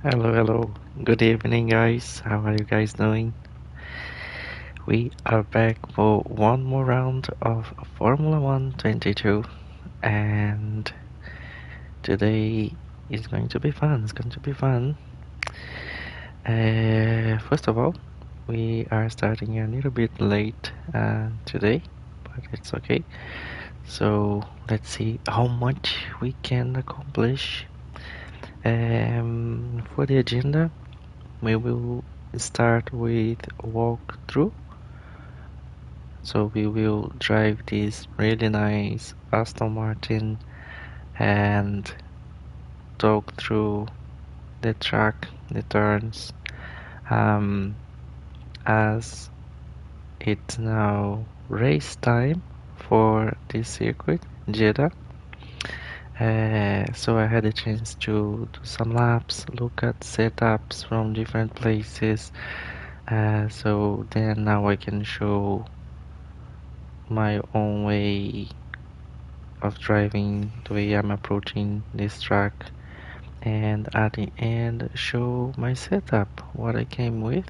Hello, hello. Good evening, guys. How are you guys doing? We are back for one more round of Formula One 22, and today is going to be fun. It's going to be fun. First of all, we are starting a little bit late today, but it's okay. So let's see how much we can accomplish. For the agenda, we will start with walkthrough. So we will drive this really nice Aston Martin and talk through the track, the turns, um, as it's now race time for this circuit, Jeddah. So I had a chance to do some laps, look at setups from different places. So then now I can show my own way of driving, the way I'm approaching this track, and at the end show my setup, what I came with.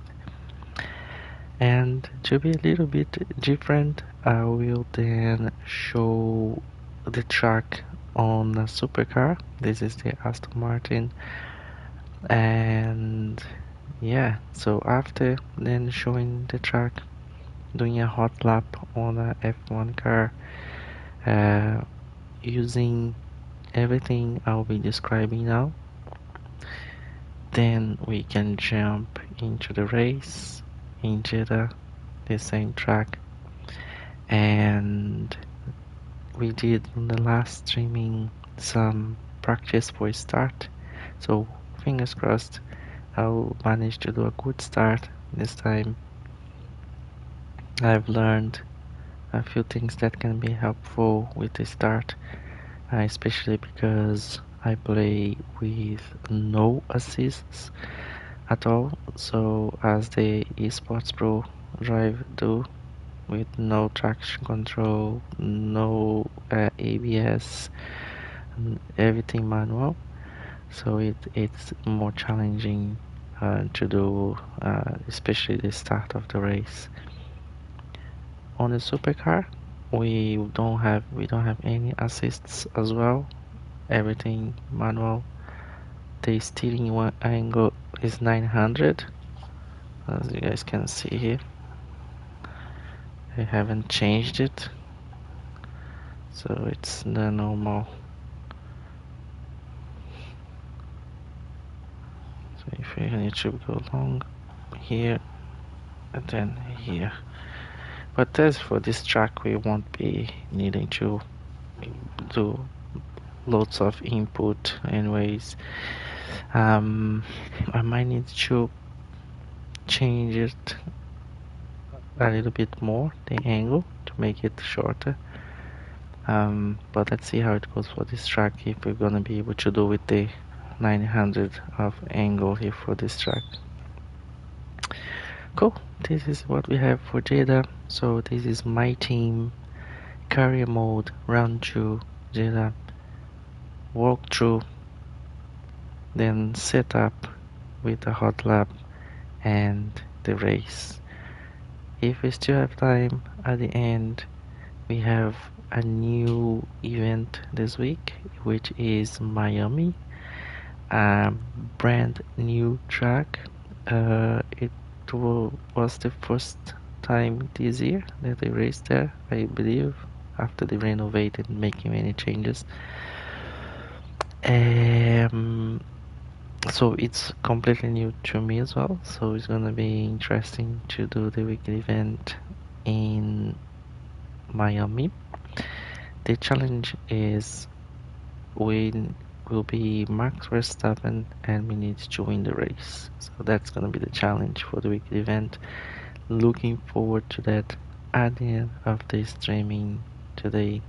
And to be a little bit different, I will then show the track on a supercar. This is the Aston Martin, and yeah, so after then showing the track, doing a hot lap on a F1 car, using everything I'll be describing now, then we can jump into the race in Jeddah, the same track. And we did on the last streaming some practice for a start, so fingers crossed I'll manage to do a good start this time. I've learned a few things that can be helpful with the start, especially because I play with no assists at all, so as the esports pro drive do, with no traction control, no ABS, everything manual, so it's more challenging to do, especially the start of the race. On the supercar, we don't have any assists as well, everything manual. The steering angle is 900, as you guys can see here. I haven't changed it, so it's the normal. So if you need to go along here and then here, but as for this track we won't be needing to do lots of input anyways. I might need to change it a little bit more, the angle, to make it shorter. But let's see how it goes for this track, if we're gonna be able to do with the 900 of angle here for this track. Cool, this is what we have for Jeddah. So this is MyTeam career mode, round 2, Jeddah, walkthrough, then setup with the hot lap and the race. If we still have time at the end, we have a new event this week, which is Miami, a brand new track. It was the first time this year that they raced there, I believe, after they renovated and making many changes. So it's completely new to me as well, so it's gonna be interesting to do the weekly event in Miami. The challenge is we will be Max Verstappen and we need to win the race, so that's gonna be the challenge for the weekly event. Looking forward to that at the end of the streaming today,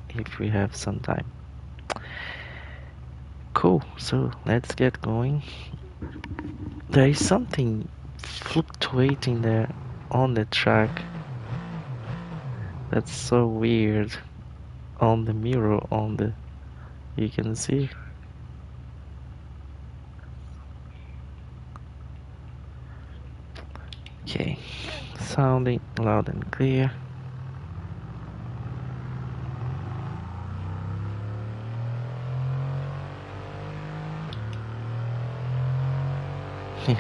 if we have some time. Cool, so let's get going. There is something fluctuating there on the track. That's so weird. On the mirror, you can see. sounding loud and clear.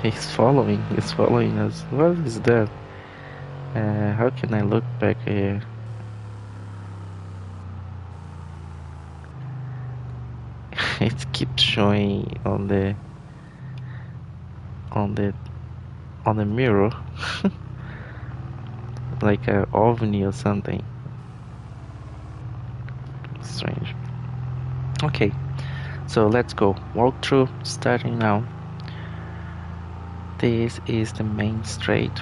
He's following us. What is that? How can I look back here? It keeps showing on the mirror like a ovni or something. Strange. Okay, so let's go. Walkthrough starting now. This is the main straight.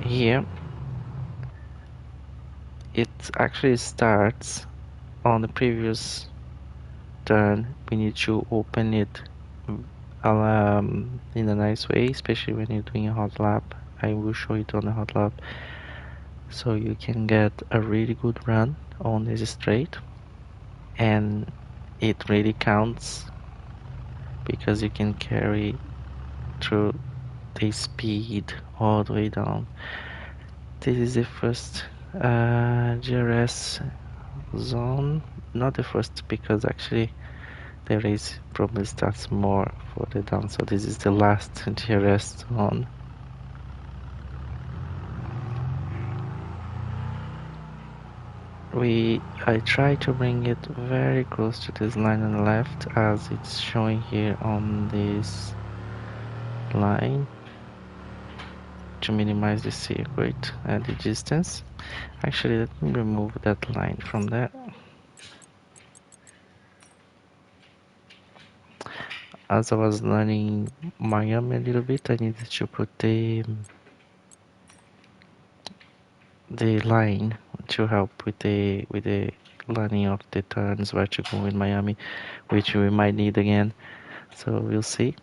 Here it actually starts on the previous turn. We need to open it in a nice way, especially when you're doing a HotLap. I will show it on the HotLap, so you can get a really good run on this straight, and it really counts because you can carry through the speed all the way down. This is the first GRS zone, not the first, because actually the race probably starts more further down, so this is the last GRS zone. I try to bring it very close to this line on the left, as it's showing here on this line, to minimize the circuit and the distance. Actually, let me remove that line from there. As I was learning Miami a little bit, I needed to put the line to help with the learning of the turns where to go in Miami, which we might need again, so we'll see.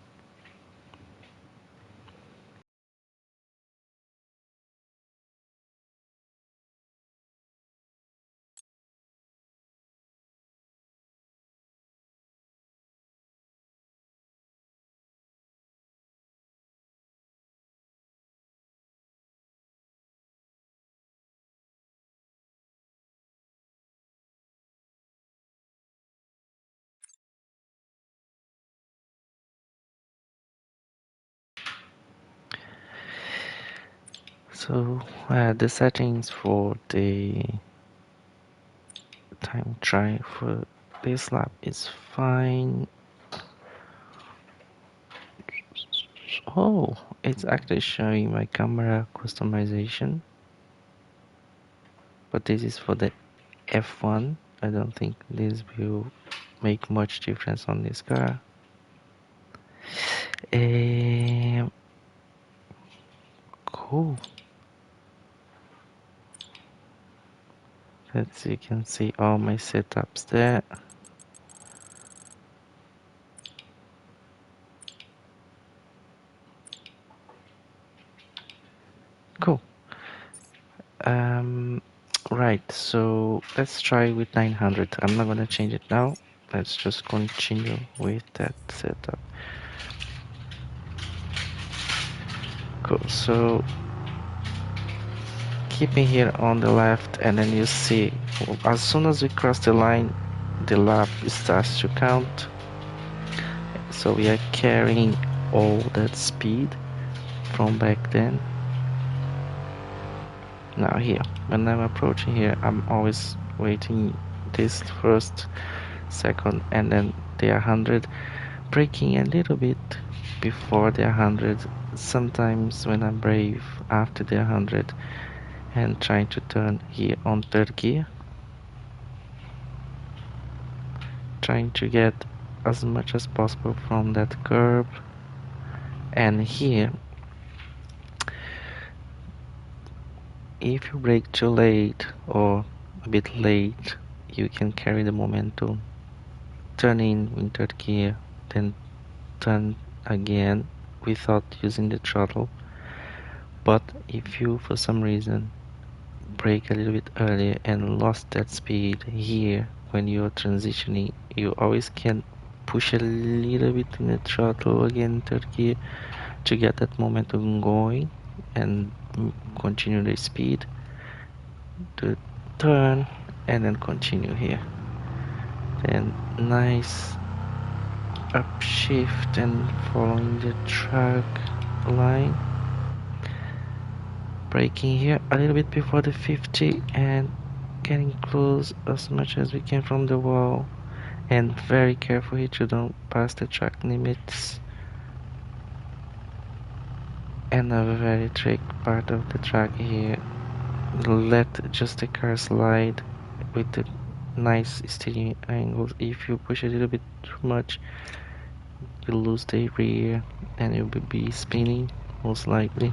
So the settings for the time trial for this lap is fine. Oh, it's actually showing my camera customization, but this is for the F1. I don't think this will make much difference on this car. Cool. You can see all my setups there. Cool. Right, so let's try with 900. I'm not gonna change it now. Let's just continue with that setup. Cool, so keeping here on the left, and then you see as soon as we cross the line, the lap starts to count. So we are carrying all that speed from back then. Now here, when I'm approaching here, I'm always waiting this first, second, and then the 100, braking a little bit before the 100, sometimes when I'm brave after the 100, and trying to turn here on third gear, trying to get as much as possible from that curb. And here, if you brake too late or a bit late, you can carry the momentum, turn in third gear, then turn again without using the throttle. But if you for some reason brake a little bit earlier and lost that speed here when you're transitioning, you always can push a little bit in the throttle again third gear to get that momentum going and continue the speed, the turn, and then continue here. Then nice upshift and following the track line. Braking here a little bit before the 50 and getting close as much as we can from the wall, and very careful here to don't pass the track limits. And a very tricky part of the track here, let just the car slide with the nice steering angles. If you push a little bit too much, you lose the rear and you'll be spinning most likely.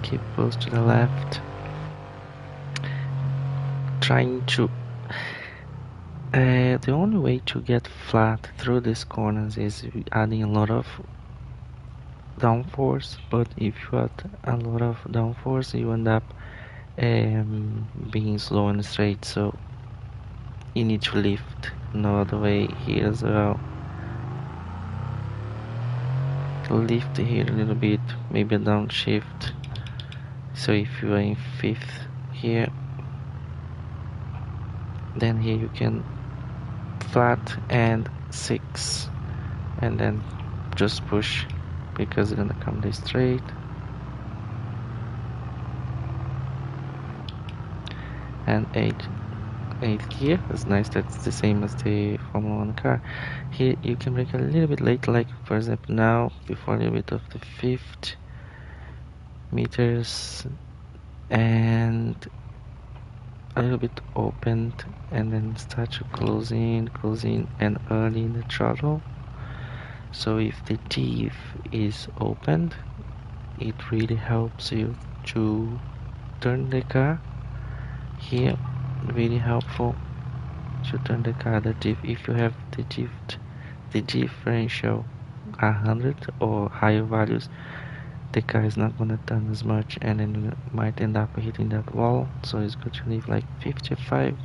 Keep close to the left. Trying to the only way to get flat through these corners is adding a lot of downforce, but if you add a lot of downforce you end up being slow and straight, so you need to lift. No other way here as well. Lift here a little bit, maybe a downshift. So if you are in 5th here, then here you can flat and 6, and then just push because it's gonna come this straight. And 8th gear is nice. That's the same as the Formula 1 car. Here you can brake a little bit late, like for example now, before a little bit of the 5th meters, and a little bit opened, and then start to close in, and early in the throttle. So if the teeth is opened, it really helps you to turn the car. Here, really helpful to turn the car. The diff, if you have the differential 100 or higher values, the car is not gonna turn as much, and then you might end up hitting that wall. So it's good to leave like 55.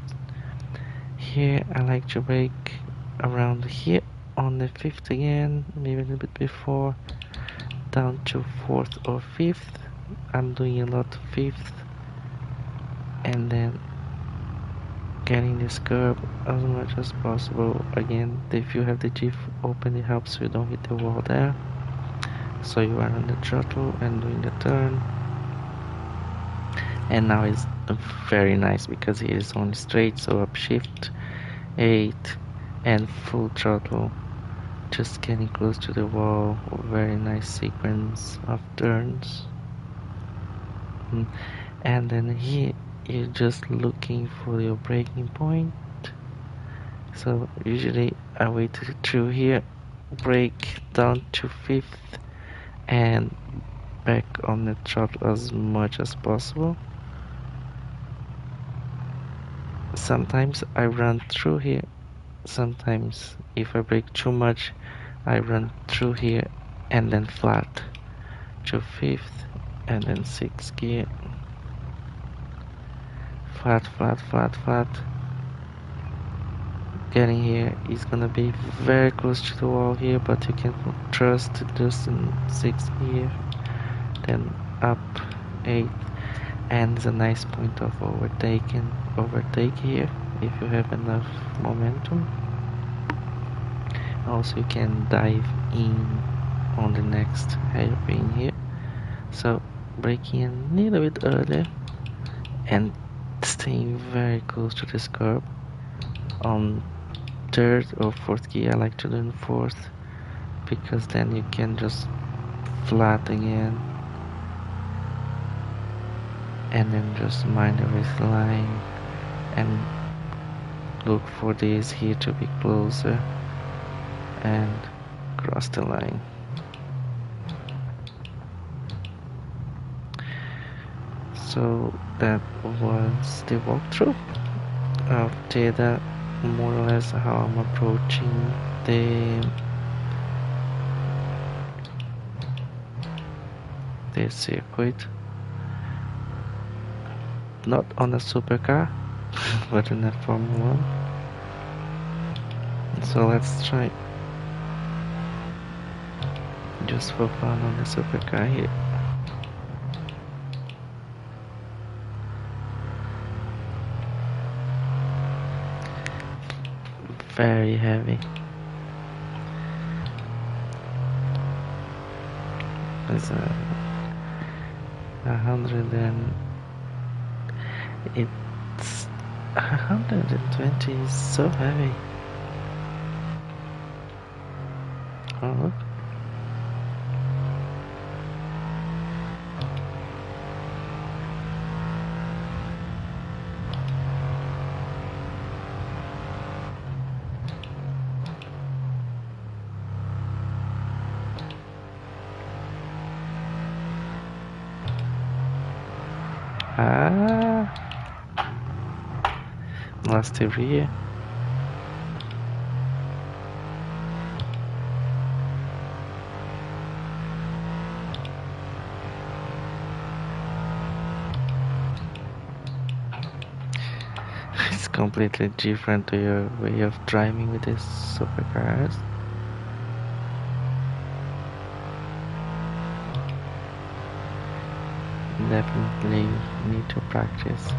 Here I like to brake around here on the 5th again, maybe a little bit before, down to 4th or 5th. I'm doing a lot 5th, and then getting this curb as much as possible. Again, if you have the diff open, it helps you don't hit the wall there. So you are on the throttle and doing the turn, and now it's very nice because it is only straight, so upshift 8 and full throttle, just getting close to the wall. Very nice sequence of turns. And then here you're just looking for your braking point. So usually I wait through here, brake down to 5th, and back on the throttle as much as possible. Sometimes I run through here, sometimes if I brake too much I run through here and then flat to 5th and then 6th gear, flat. Getting here is gonna be very close to the wall here, but you can trust just in 6th gear, then up 8th, and it's a nice point of overtake here if you have enough momentum. Also you can dive in on the next hairpin here, so braking a little bit earlier and staying very close to this curb. On 3rd or 4th gear, I like to do in 4th because then you can just flat again and then just mind the race line and look for this here to be closer and cross the line. So that was the walkthrough of Jeddah, more or less how I'm approaching the circuit. Not on a supercar, but in a Formula 1. So let's try just for fun on the supercar here. very heavy. It's 120 is so heavy. Oh look. Last area. It's completely different to your way of driving with these supercars. Definitely need to practice.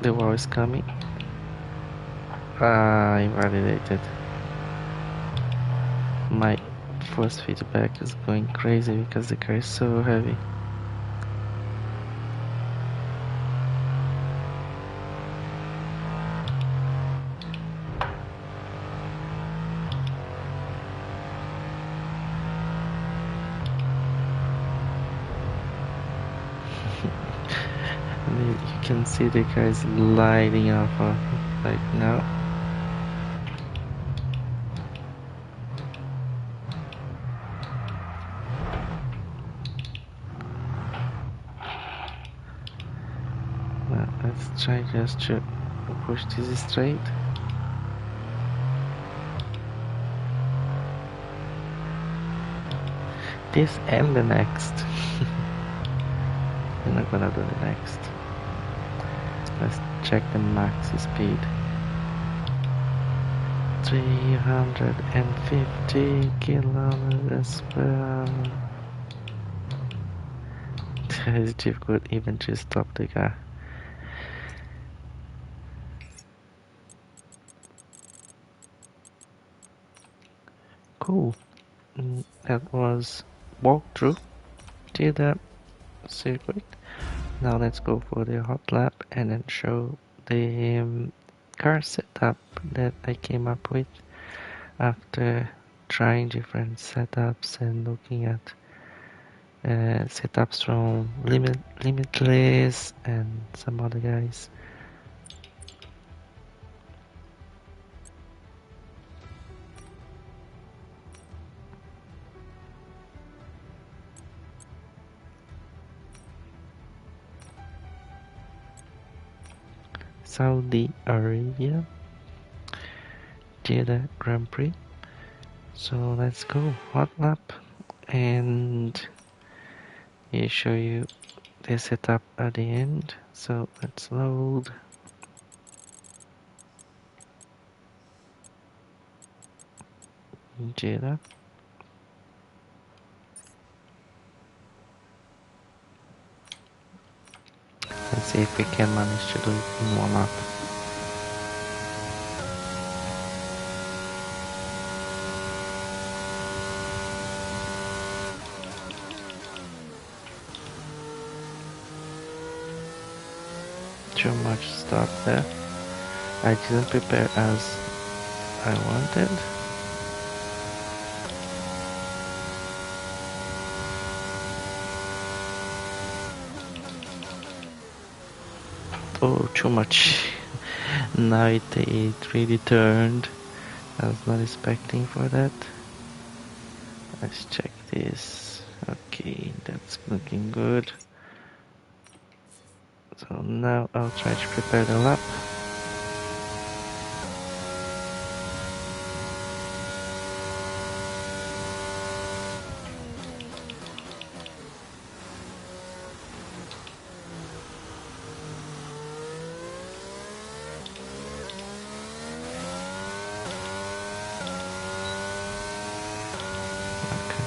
The wall is coming. Invalidated. My force feedback is going crazy because the car is so heavy. You can see the car is lighting up right now. Well, let's try just to push this straight. This and the next. I'm not gonna do the next. Let's check the max speed. 350 kilometers per hour. It's difficult even to stop the car. Cool. That was walkthrough Jeddah circuit. Now let's go for the HotLap and then show the car setup that I came up with after trying different setups and looking at setups from Limitless and some other guys. Saudi Arabia, Jeddah Grand Prix. So let's go HotLap and I'll show you the setup at the end. So let's load. Jeddah. Let's see if we can manage to do it in one lap. Too much stuff there. I didn't prepare as I wanted. Oh, too much. Now it really turned. I was not expecting for that. Let's check this. Okay, that's looking good. So now I'll try to prepare the lap.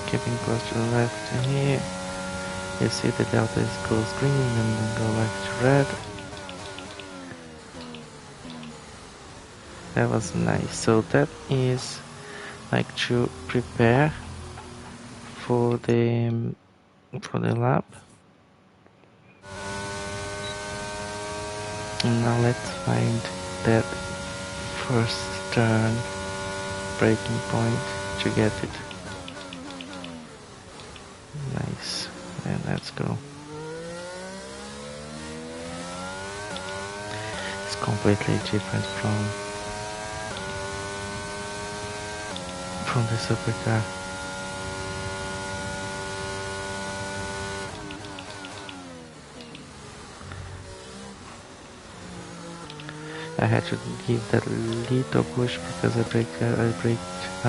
Keeping close to the left here. You see the delta goes green and then go back to red. That was nice. So that is like to prepare for the lap. Now let's find that first turn braking point to get it. Nice. And let's go. It's completely different from the SuperCar. I had to give that little push because I braked a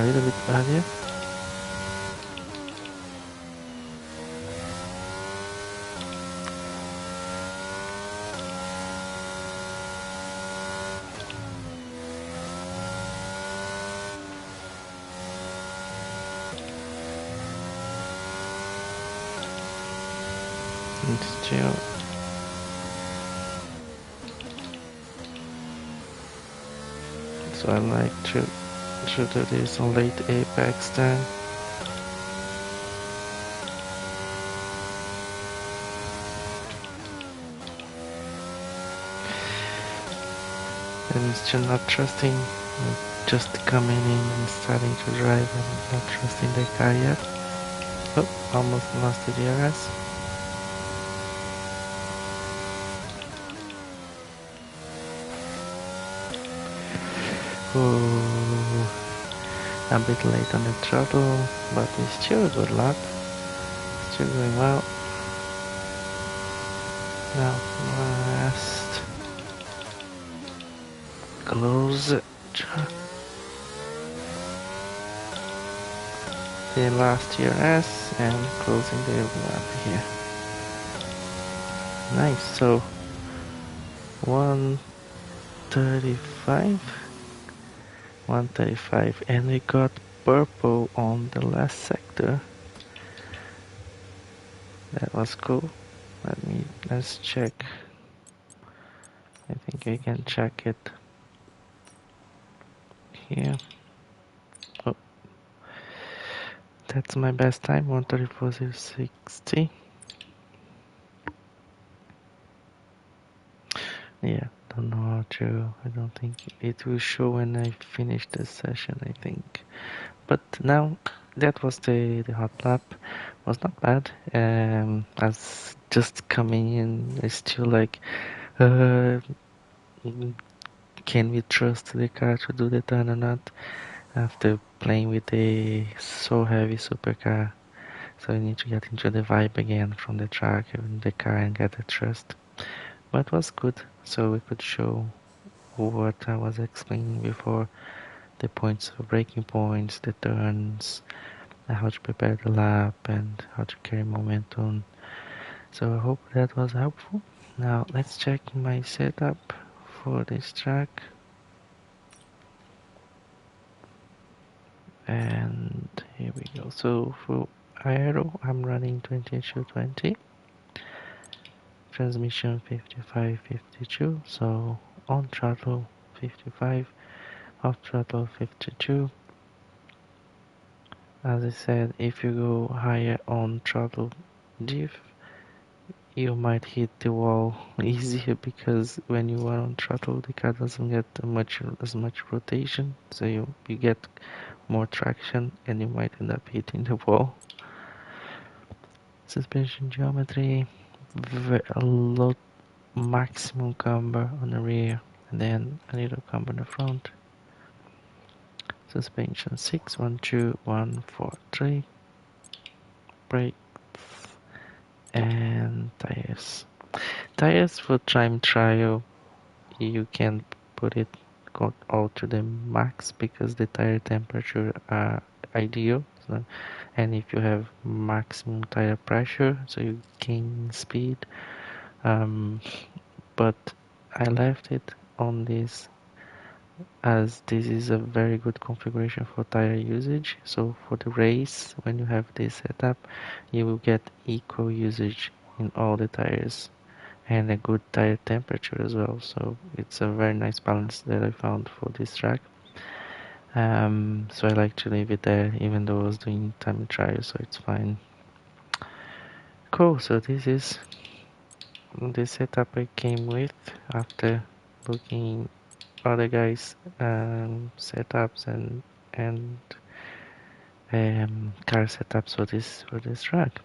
little bit earlier. And still so I like to do this on late apex time. And still not trusting, just coming in and starting to drive and not trusting the car yet. Oh, almost lost the DRS. Oh, a bit late on the throttle, but it's still a good lap. Still going well. Now last close the last DRS and closing the lap here. Nice. So 135, and we got purple on the last sector. That was cool. Let's check. I think we can check it here. Oh, that's my best time, 134.060. Yeah, don't know how to. I don't think it will show when I finish the session, I think. But now that was the hot lap. Was not bad. As just coming in, it's still like, can we trust the car to do the turn or not? After playing with the so heavy supercar, so you need to get into the vibe again from the track and the car and get the trust. But it was good, so we could show what I was explaining before, the points of braking points, the turns, how to prepare the lap and how to carry momentum. So I hope that was helpful. Now let's check my setup for this track. And here we go. So for aero, I'm running 2220. Transmission 55-52. So on throttle 55, off throttle 52. As I said, if you go higher on throttle diff, you might hit the wall easier because when you are on throttle, the car doesn't get as much rotation, so you get more traction and you might end up hitting the wall. Suspension geometry, a lot maximum camber on the rear and then a little camber on the front. Suspension 6, 1, 2, 1, 4, 3. Brakes and tires. Tires for time trial, you can put it all to the max because the tire temperature are ideal. So, and if you have maximum tire pressure, so you gain speed. But I left it on this as this is a very good configuration for tire usage. So for the race, when you have this setup, you will get equal usage in all the tires. and a good tire temperature as well, so it's a very nice balance that I found for this track. So I like to leave it there even though I was doing time trial, so it's fine. Cool, so this is the setup I came with after looking other guys setups and car setups for this track.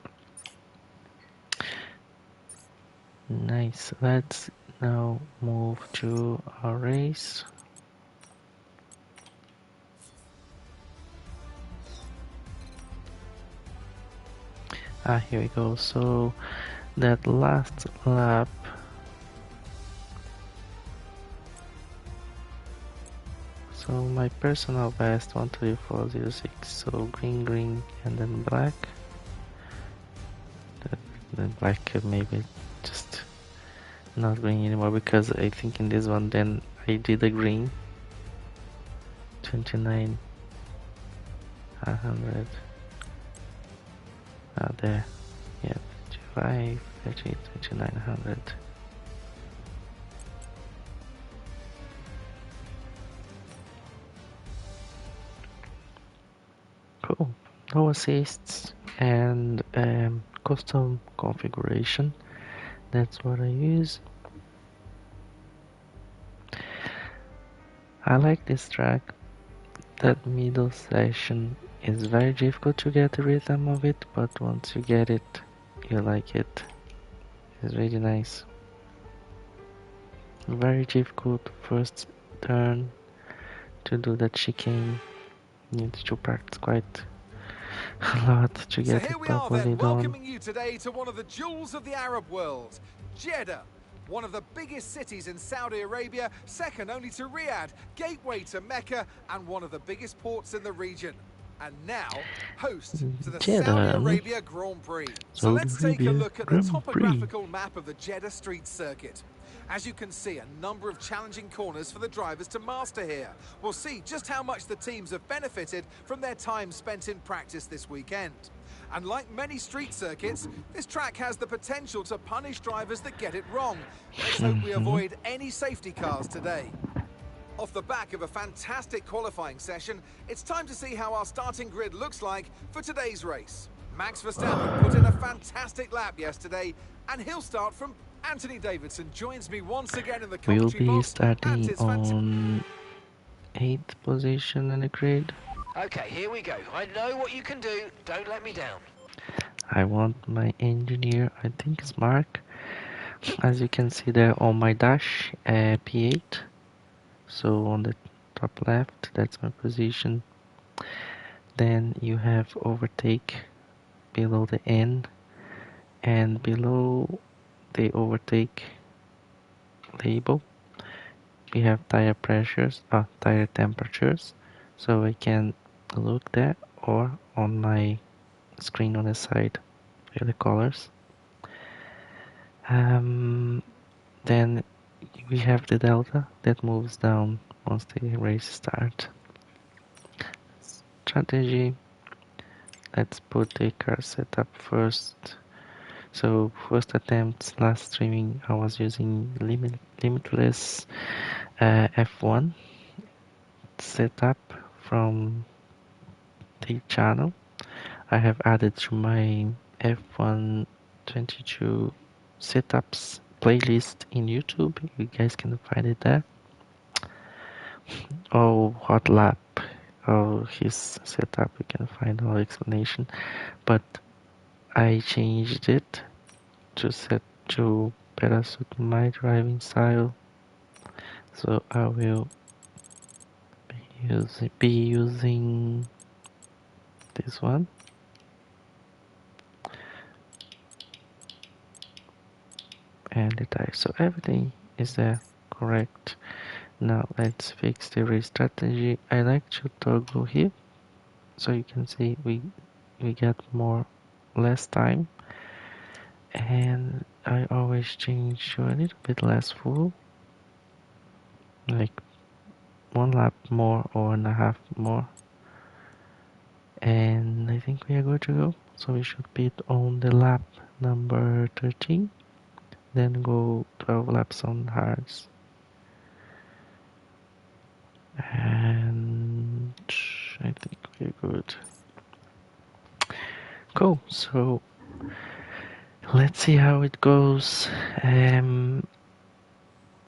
Nice. Let's now move to our race. Here we go. So that last lap, so my personal best 134.06, so green and then black. The black maybe just not green anymore, because I think in this one then I did a green 29 100 there, yeah, 25 30 2900. Cool. No assists and custom configuration, that's what I use. I like this track. That middle section is very difficult to get the rhythm of it, but once you get it, you like it. It's really nice. Very difficult first turn to do that chicane. Needs to practice quite a lot to get it properly done. Welcoming you today to one of the jewels of the Arab world, Jeddah. One of the biggest cities in Saudi Arabia, second only to Riyadh, gateway to Mecca, and one of the biggest ports in the region. And now, host to the Jeddah. Saudi Arabia Grand Prix. So let's take a look at the topographical map of the Jeddah street circuit. As you can see, a number of challenging corners for the drivers to master here. We'll see just how much the teams have benefited from their time spent in practice this weekend. And like many street circuits, this track has the potential to punish drivers that get it wrong. Let's hope we avoid any safety cars today. Off the back of a fantastic qualifying session, it's time to see how our starting grid looks like for today's race. Max Verstappen put in a fantastic lap yesterday, and he'll start from... Anthony Davidson joins me once again in the commentary box. We'll be starting on 8th position in the grid. Okay, here we go. I know what you can do. Don't let me down. I want my engineer, I think it's Mark. As you can see there on my dash, P8. So on the top left, that's my position. Then you have overtake below the N, and below the overtake label we have tire pressures, tire temperatures, so I can look there, or on my screen on the side with the colors. Then we have the delta that moves down once the race starts. Strategy, let's put the car setup first. So first attempt, last streaming, I was using limitless F1 setup from the channel. I have added to my F1 22 setups playlist in YouTube. You guys can find it there. Oh, HotLap. Oh, his setup, you can find all explanation. But I changed it to set to better suit my driving style, so I will be using this one. And the tire, so everything is there correct. Now let's fix the race strategy. I like to toggle here, so you can see we get less time, and I always change to a little bit less full, like 1 lap more or 1.5 more, and I think we are good to go. So we should be on the lap number 13. then go 12 laps on hards. And I think we're good. Cool, so let's see how it goes.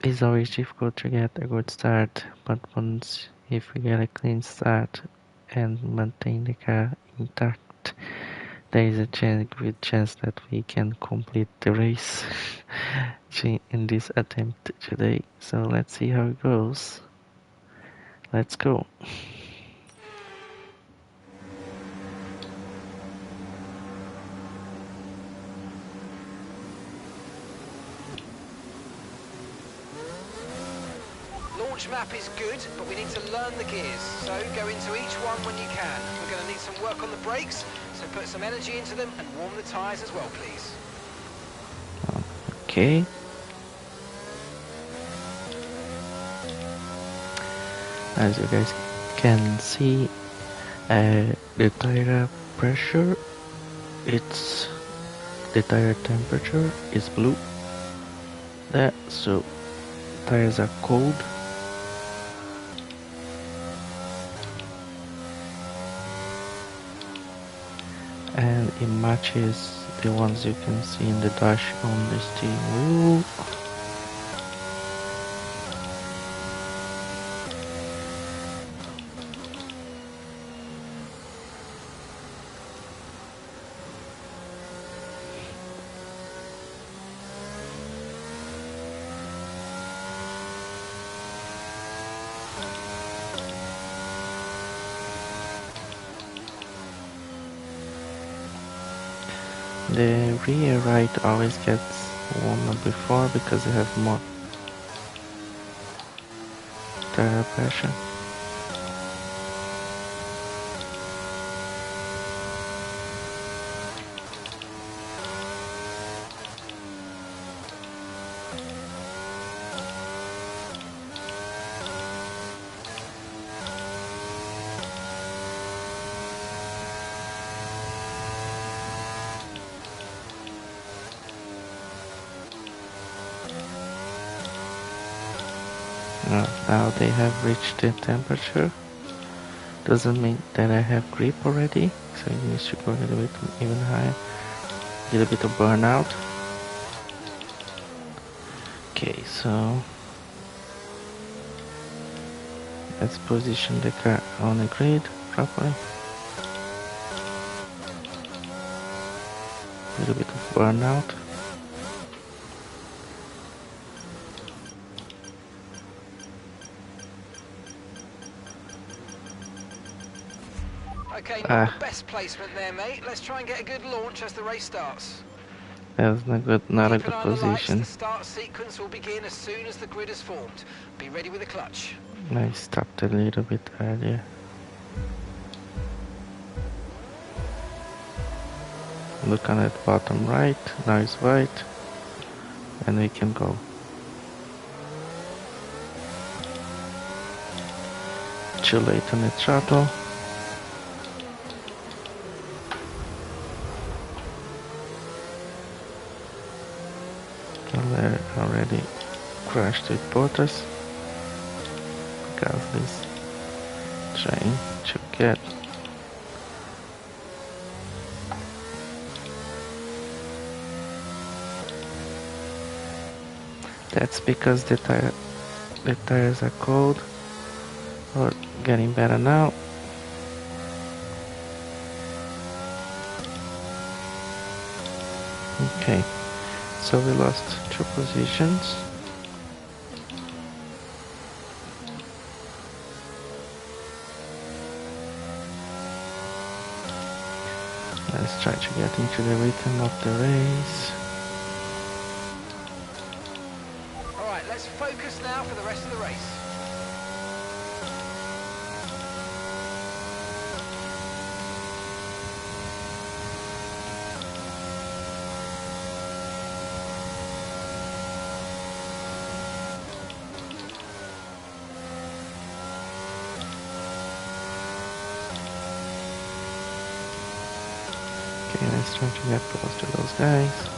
It's always difficult to get a good start, but once if we get a clean start and maintain the car intact, there is a good chance that we can complete the race in this attempt today. So let's see how it goes. Let's go. Launch map is good, but we need to learn the gears, so go into each one when you can. We're going to need some work on the brakes, so put some energy into them and warm the tyres as well, please. Okay. As you guys can see, the tire pressure, the tire temperature is blue there, so tires are cold. And it matches the ones you can see in the dash on the steering wheel. The rear right always gets warmer before because they have more tire pressure. Now they have reached the temperature. Doesn't mean that I have grip already, so it needs to go a little bit even higher. A little bit of burnout. Okay, so let's position the car on the grid properly. A little bit of burnout. Okay, not the best placement there, mate. Let's try and get a good launch as the race starts. That's not a good position. The start sequence will begin as soon as the grid is formed. Be ready with the clutch. I stopped a little bit earlier. Look on that bottom right, now it's white, and we can go. Too late on the throttle. Already crashed with Bottas because this trying to get that's because the tires are cold or getting better now. Okay, so we lost 2 positions. Let's try to get into the rhythm of the race. Alright, let's focus now for the rest of the race. Okay, let's try to get close to those guys.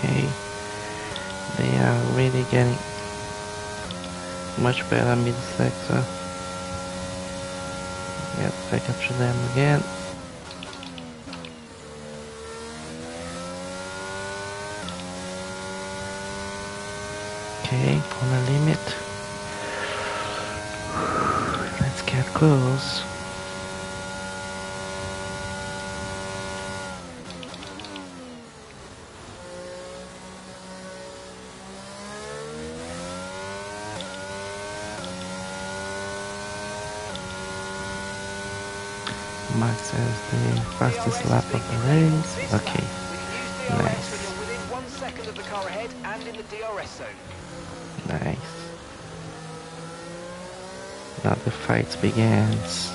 Okay, they are really getting much better mid-sector. Yep, I capture them again. Okay, corner limit. Let's get close. Max says the fastest lap of the race. Okay, nice. When you're within 1 second of the car ahead and in the DRS zone. Nice. Now the fight begins.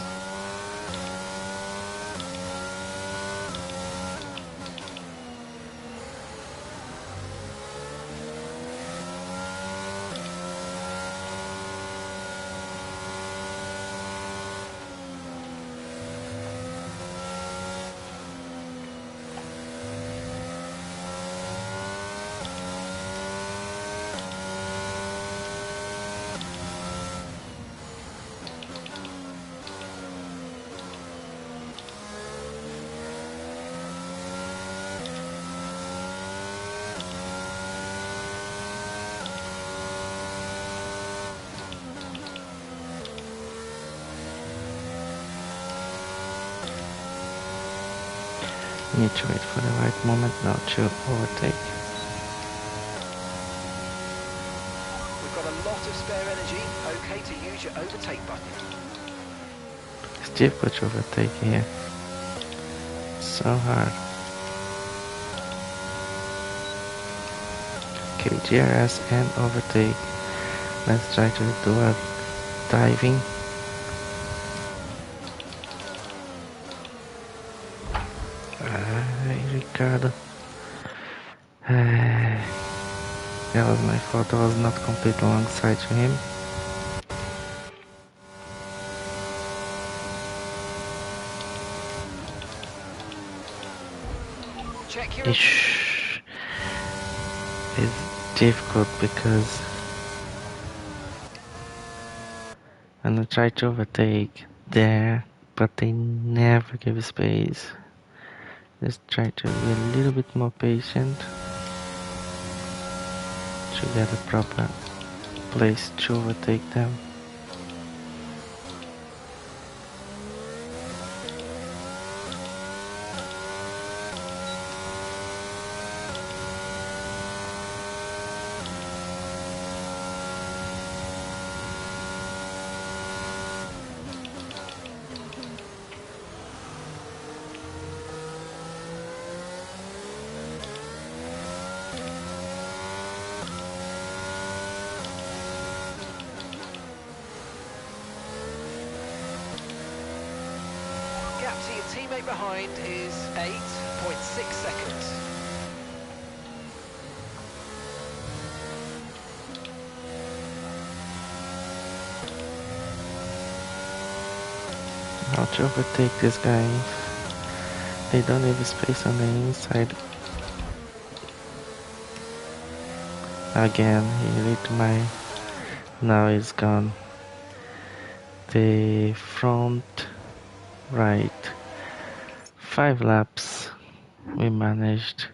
Need to wait for the right moment now to overtake. We've got a lot of spare energy. Okay to use your overtake button. It's difficult to overtake here. So hard. Okay, DRS and overtake. Let's try to do a diving. Ricardo. That was my fault. I was not completely alongside to him. Check your It's difficult because I'm gonna try to overtake there, but they never give space. Just try to be a little bit more patient to get a proper place to overtake them. to your teammate behind is 8.6 seconds. How to overtake this guy? They don't leave space on the inside. Again, he hit my... Now it's gone. The front right. 5 laps we managed.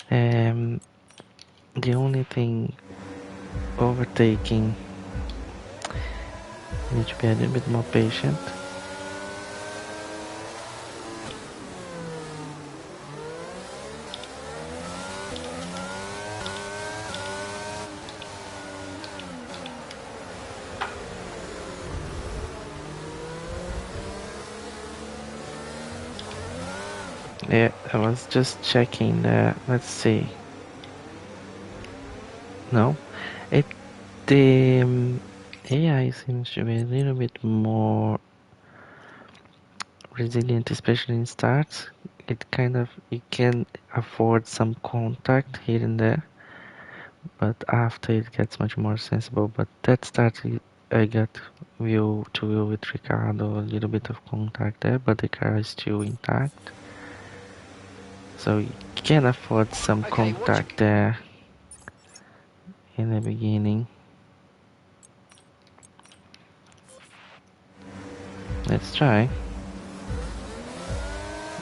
The only thing overtaking, need to be a little bit more patient. Yeah, I was just checking the, let's see. No, the AI seems to be a little bit more resilient, especially in starts. It can afford some contact here and there, but after it gets much more sensible. But that start, I got view to view with Ricardo, a little bit of contact there, but the car is still intact. So you can afford some contact there in the beginning. Let's try.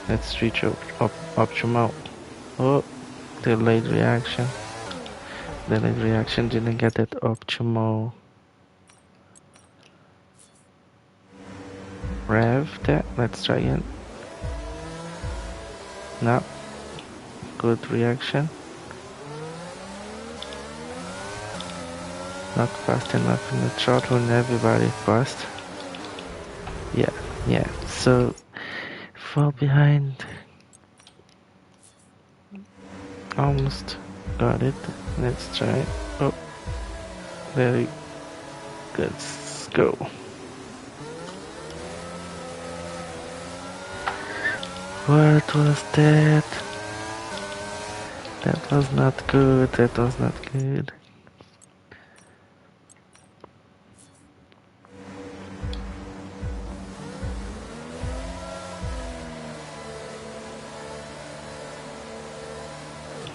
Let's reach optimal. Oh, delayed reaction. Delayed reaction didn't get that optimal rev there. Let's try again. No. Good reaction. Not fast enough in the throttle and everybody fast. Yeah. So fall behind. Almost got it. Let's try. Oh, very good. Let's go. What was that? That was not good. That was not good.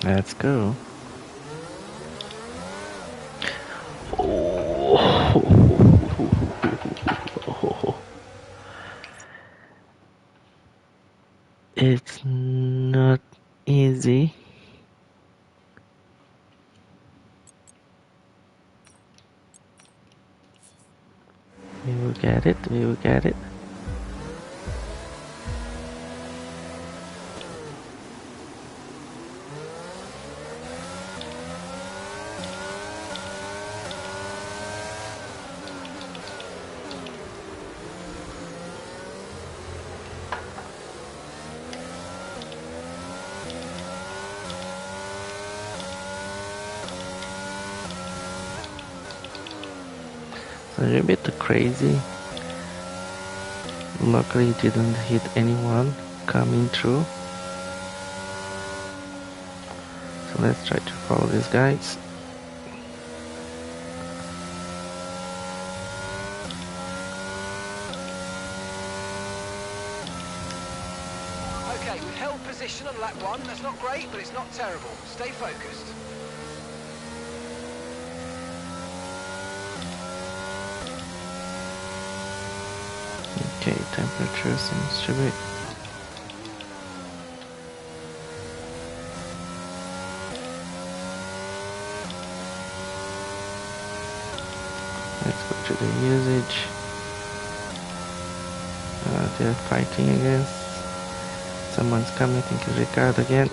Let's go. It's not easy. We will get it. We will get it. A little bit crazy. Luckily didn't hit anyone coming through. So let's try to follow these guys. Okay, we've held position on lap 1. That's not great, but it's not terrible. Stay focused. Okay, temperature seems to be let's go to the usage. They're fighting against someone's coming. I think it's Ricardo again.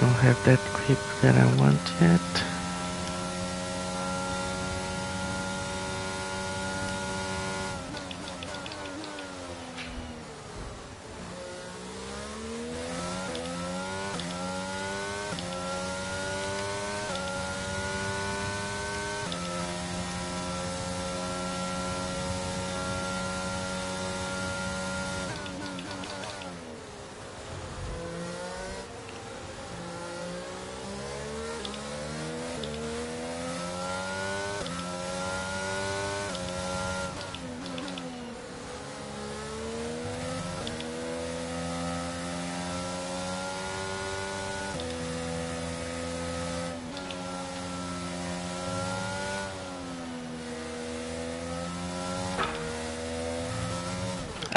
Don't have that grip that I want yet.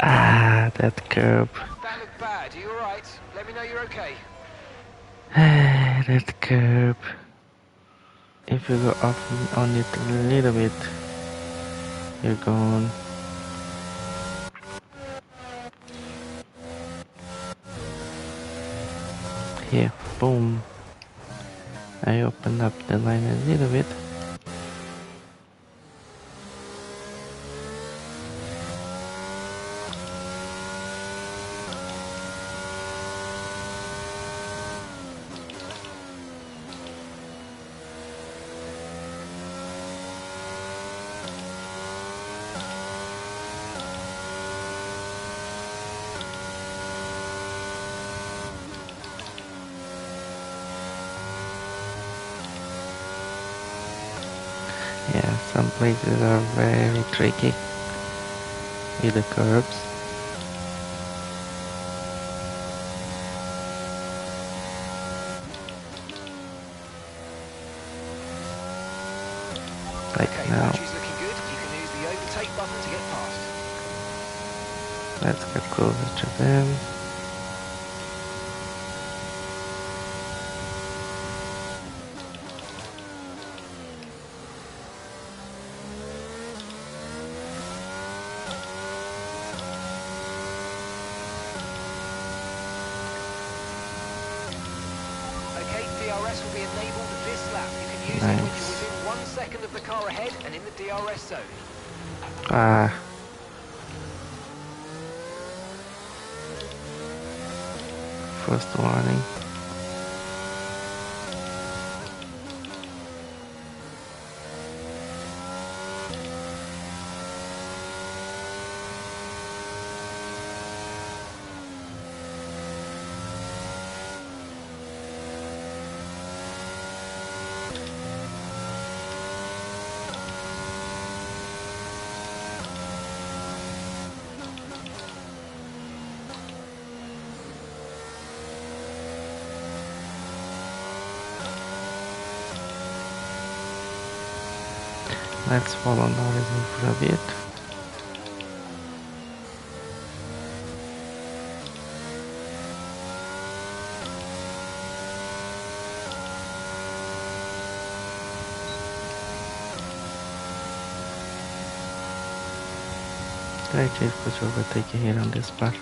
Ah, that curb. That looked bad. Are you alright? Let me know you're okay. That curb. If you go off on it a little bit, you're gone. Here, boom. I opened up the line a little bit. some places are very tricky with the curves. Like okay, now. battery's looking good. You can use the overtake button to get past. Let's get closer to them. Okay, DRS will be enabled this lap. You can use it when you're within 1 second of the car ahead and in the DRS zone. Ah. First warning. Let's follow Norris in for a bit. Try to push overtake here on this part.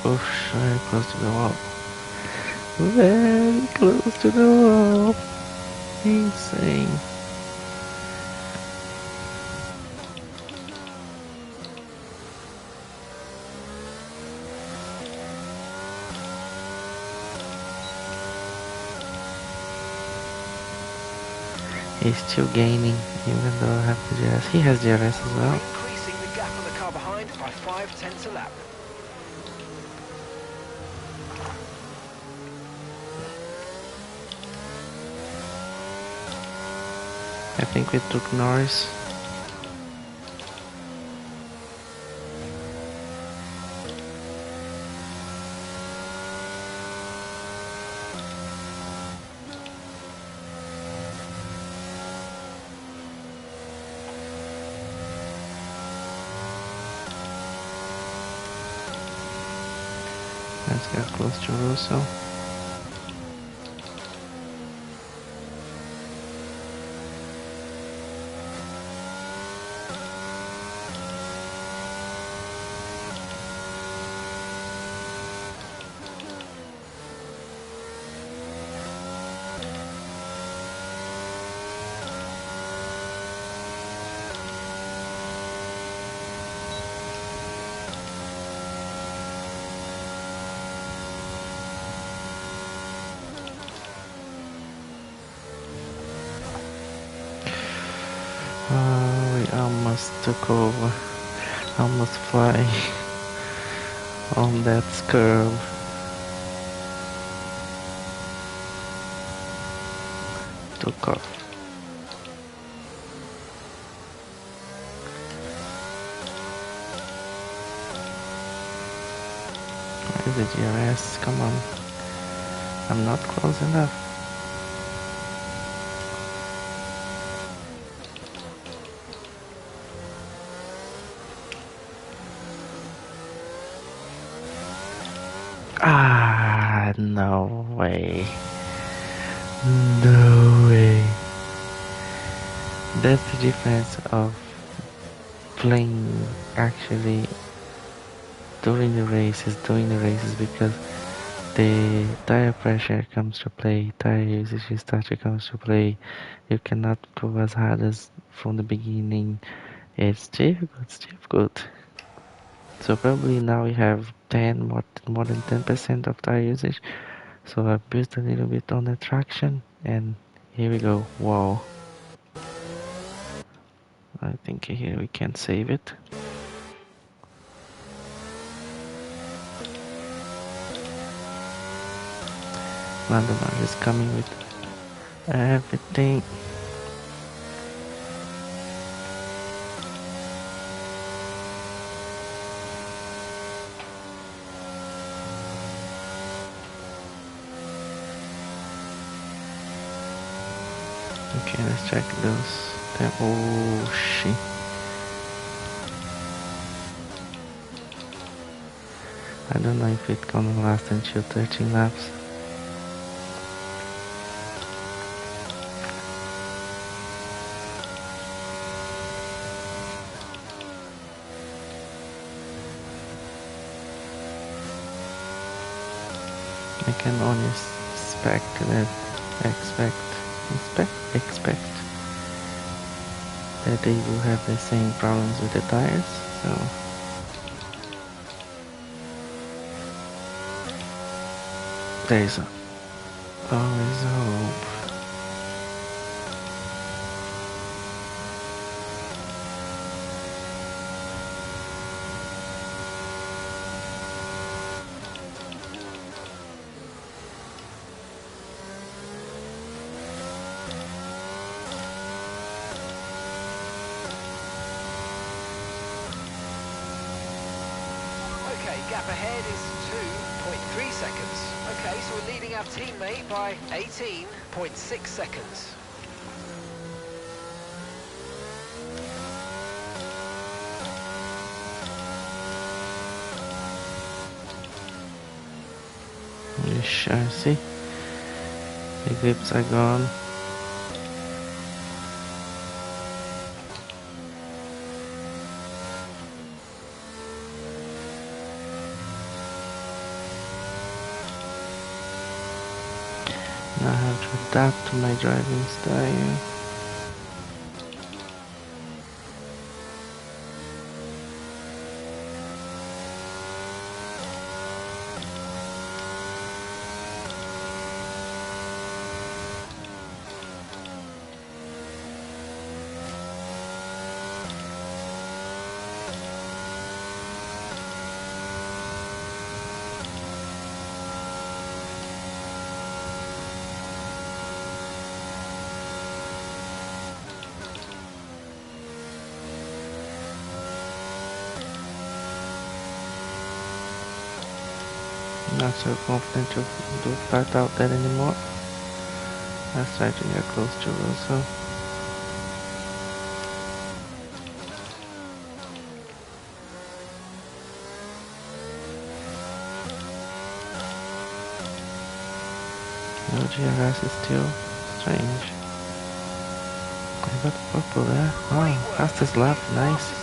Oof, very close to the wall. Very close to the wall. Insane. He's still gaining, even though I have the DRS. He has DRS as well. Increasing the gap on the car behind by 0.5 a lap. I think we took Norris. Let's get close to Russo. We almost took over, almost flying on that curve. Took off. Where is the GRS? Come on. I'm not close enough. Ah, no way. No way. That's the difference of playing actually during the races because the tire pressure comes to play, tire usage starter comes to play. You cannot go as hard as from the beginning. It's difficult. So probably now we have more than 10% of tire usage. So I built a little bit on the traction, and here we go. Wow. I think here we can save it. Valdemar is coming with everything. Okay, let's check those. Oh shit. I don't know if it's gonna last until 13 laps. I can only expect that they will have the same problems with the tires, so there's always hope. Gap ahead is 2.3 seconds. Okay, so we're leading our teammate by 18.6 seconds. We shall see. The grips are gone. Now I have to adapt to my driving style. Not so confident to start out there anymore. Let's try to get close to Russell. No GRS is still strange. I got purple there. Oh, fastest lap, nice.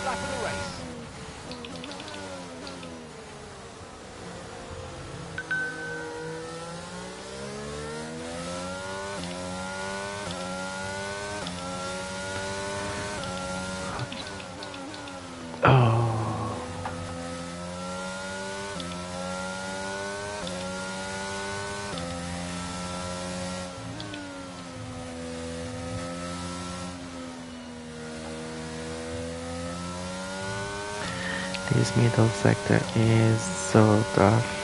This middle sector is so tough.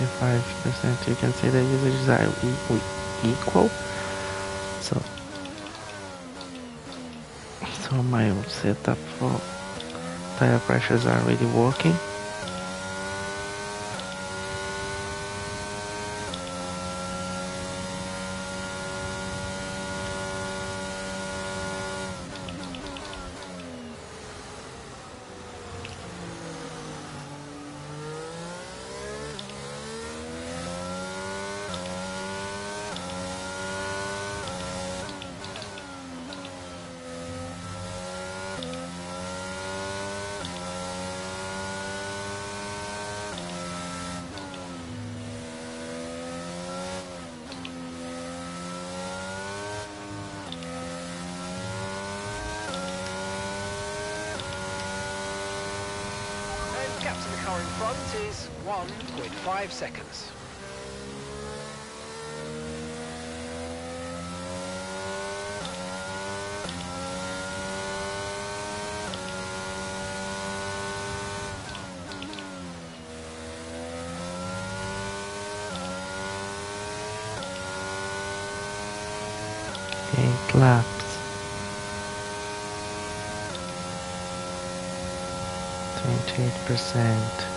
%, you can see the usages are equal. So my setup for tire pressures are already working. in front is 1.5 seconds. Laps, 28%.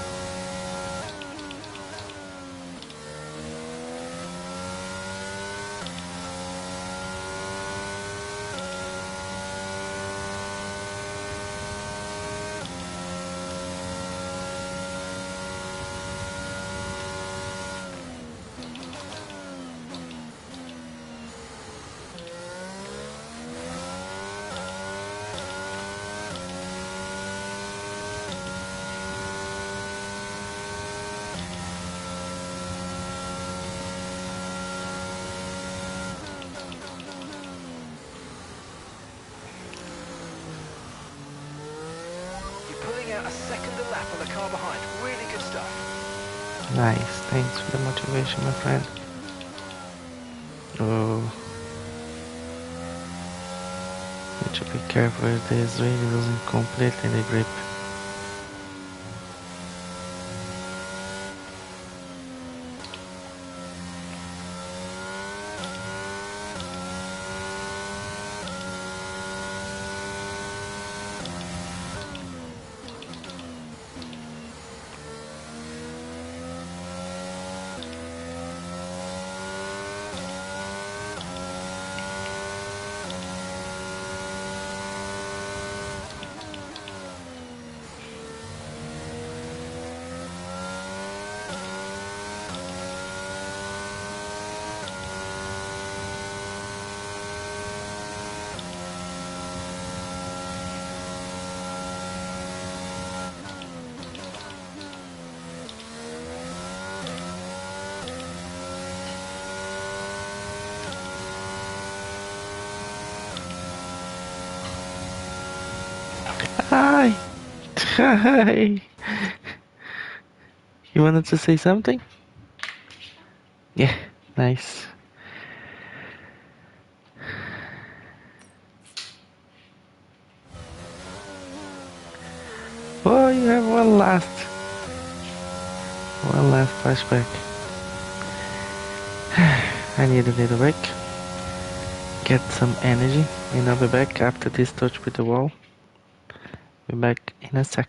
A second a lap on the car behind. Really good stuff. Nice, thanks for the motivation, my friend. Oh, need to be careful if this really losing completely the grip. Hi! Hi! You wanted to say something? Yeah, nice. Oh, you have one last flashback. I need a little break. Get some energy, and I'll be back after this touch with the wall. Be back in a sec.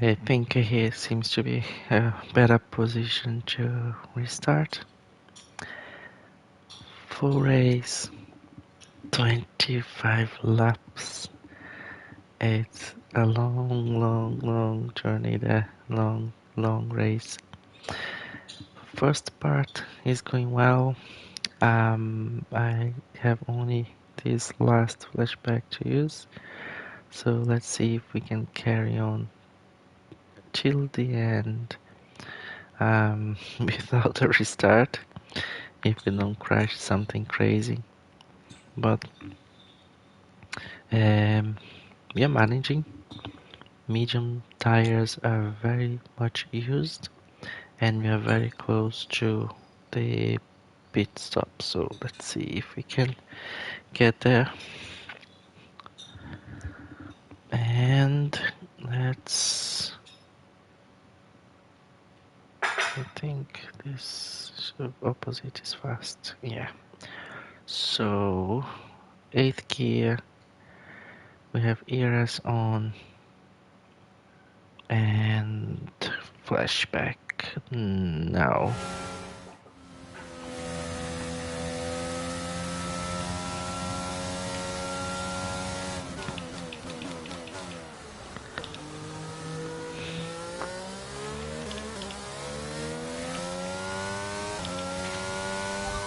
I think he seems to be a better position to restart. Full race, 25 laps. It's a long journey there, long race. First part is going well. I have only this last flashback to use, so let's see if we can carry on till the end without a restart, if we don't crash something crazy. But we are managing. Medium tires are very much used, and we are very close to the pit stop, so let's see if we can get there. And I think this opposite is fast, yeah. So 8th gear, we have ERS on, and flashback now.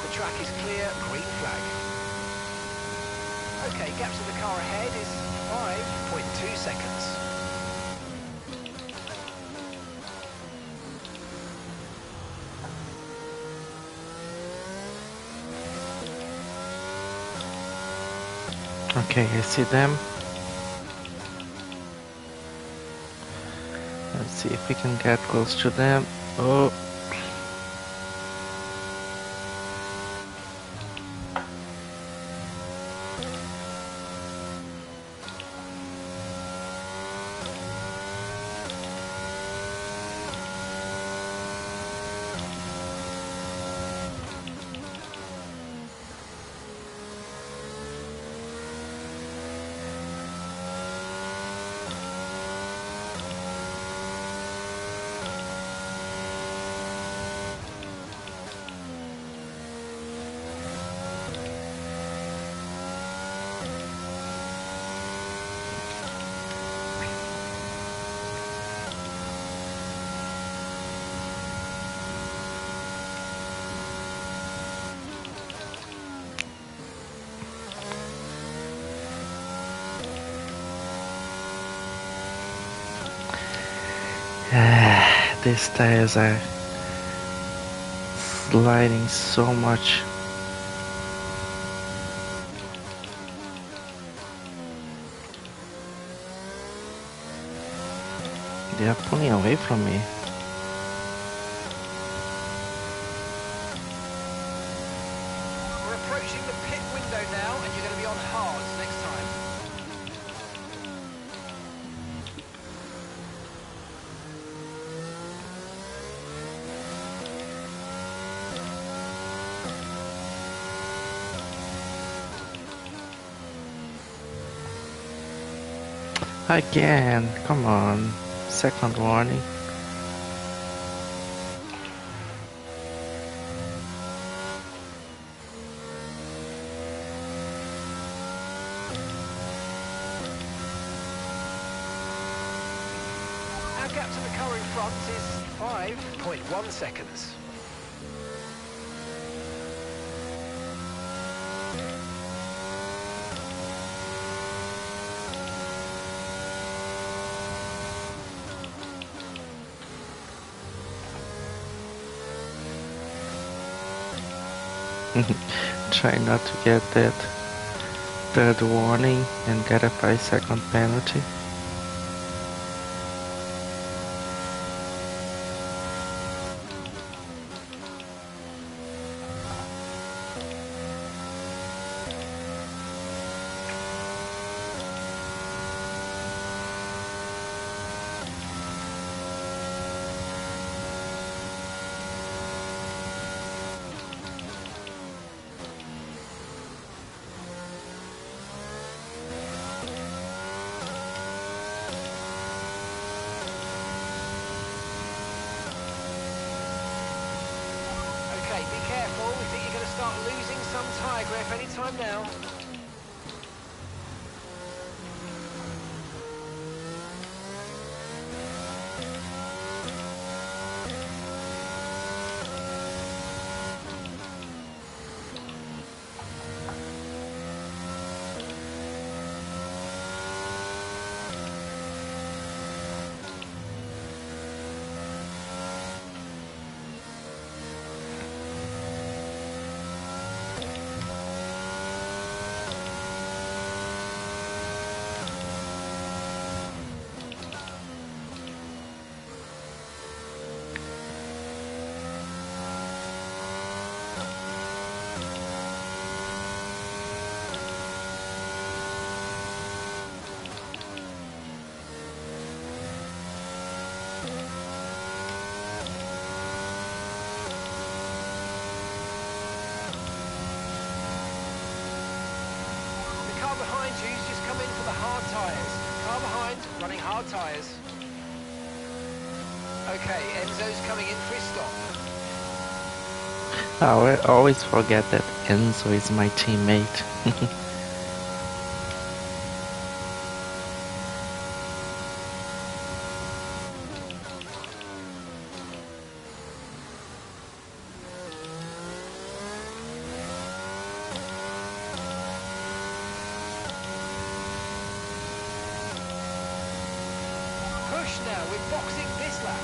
The track is clear, green flag. Okay, gap to the car ahead is 5.2 seconds. Okay, I see them. Let's see if we can get close to them. Oh. These tires are sliding so much. They are pulling away from me. We're approaching the pit window now, and you're going to be on hards next time. Again, come on. Second warning. Our gap to the car in front is 5.1 seconds. Try not to get that third warning and get a 5-second penalty. off any time now. Behind you's just come in for the hard tyres. Car behind, running hard tyres. Okay, Enzo's coming in for his stop. I always forget that Enzo is my teammate. Now, we're boxing this lap.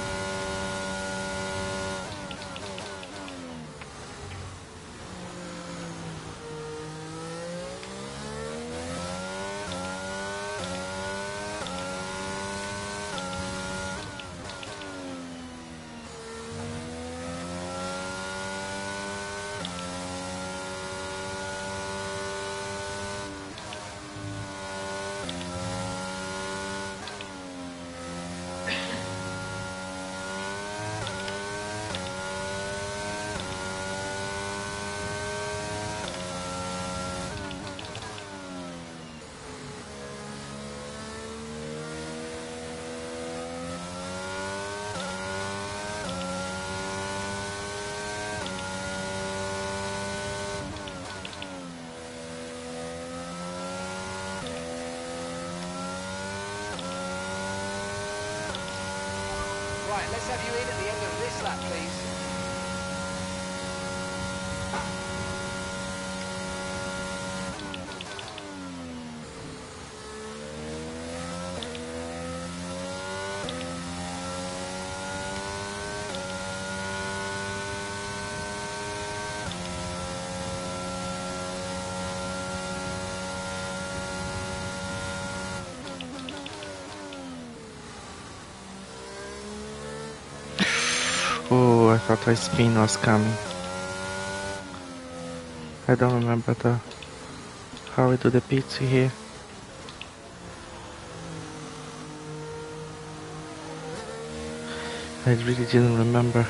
Right, let's have you in at the end of this lap, please. Oh, I thought a spin was coming. I don't remember how we do the pits here. I really didn't remember.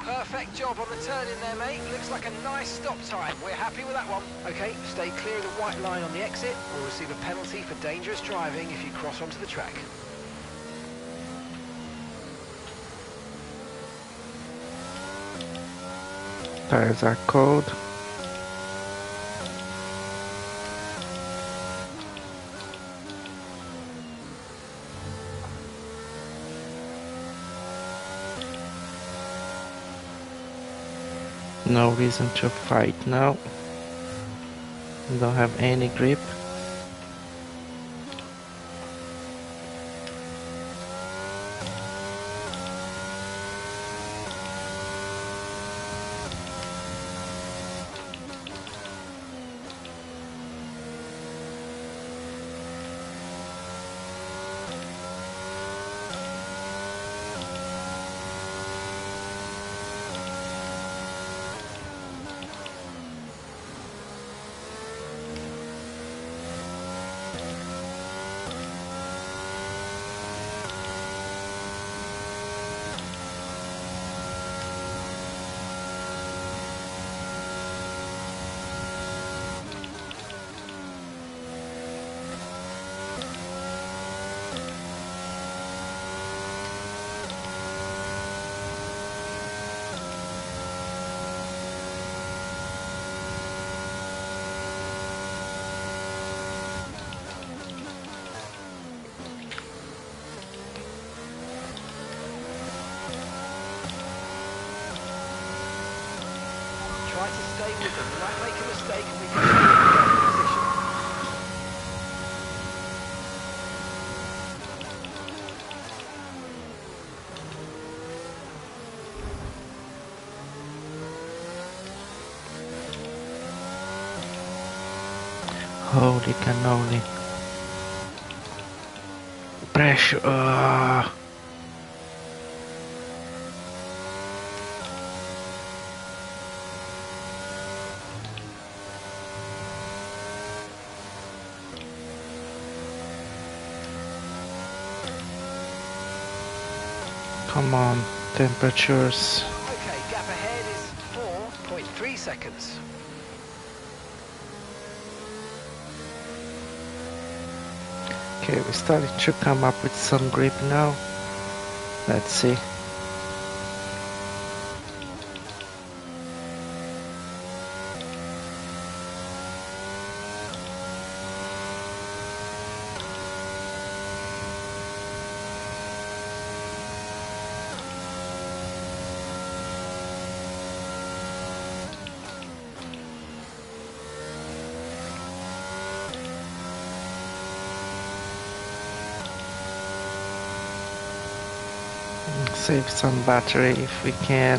Perfect job on the turn in there, mate. Looks like a nice stop time. We're happy with that one. Okay, stay clear of the white line on the exit. We'll receive a penalty for dangerous driving if you cross onto the track. Tires are cold. No reason to fight now. Don't have any grip. stay with them. We might make a mistake and we can try and get in position. Holy cannoli. Pressure. Come on, temperatures. Okay, gap ahead is 4.3 seconds. Okay, we're starting to come up with some grip now. Let's see. Save some battery if we can.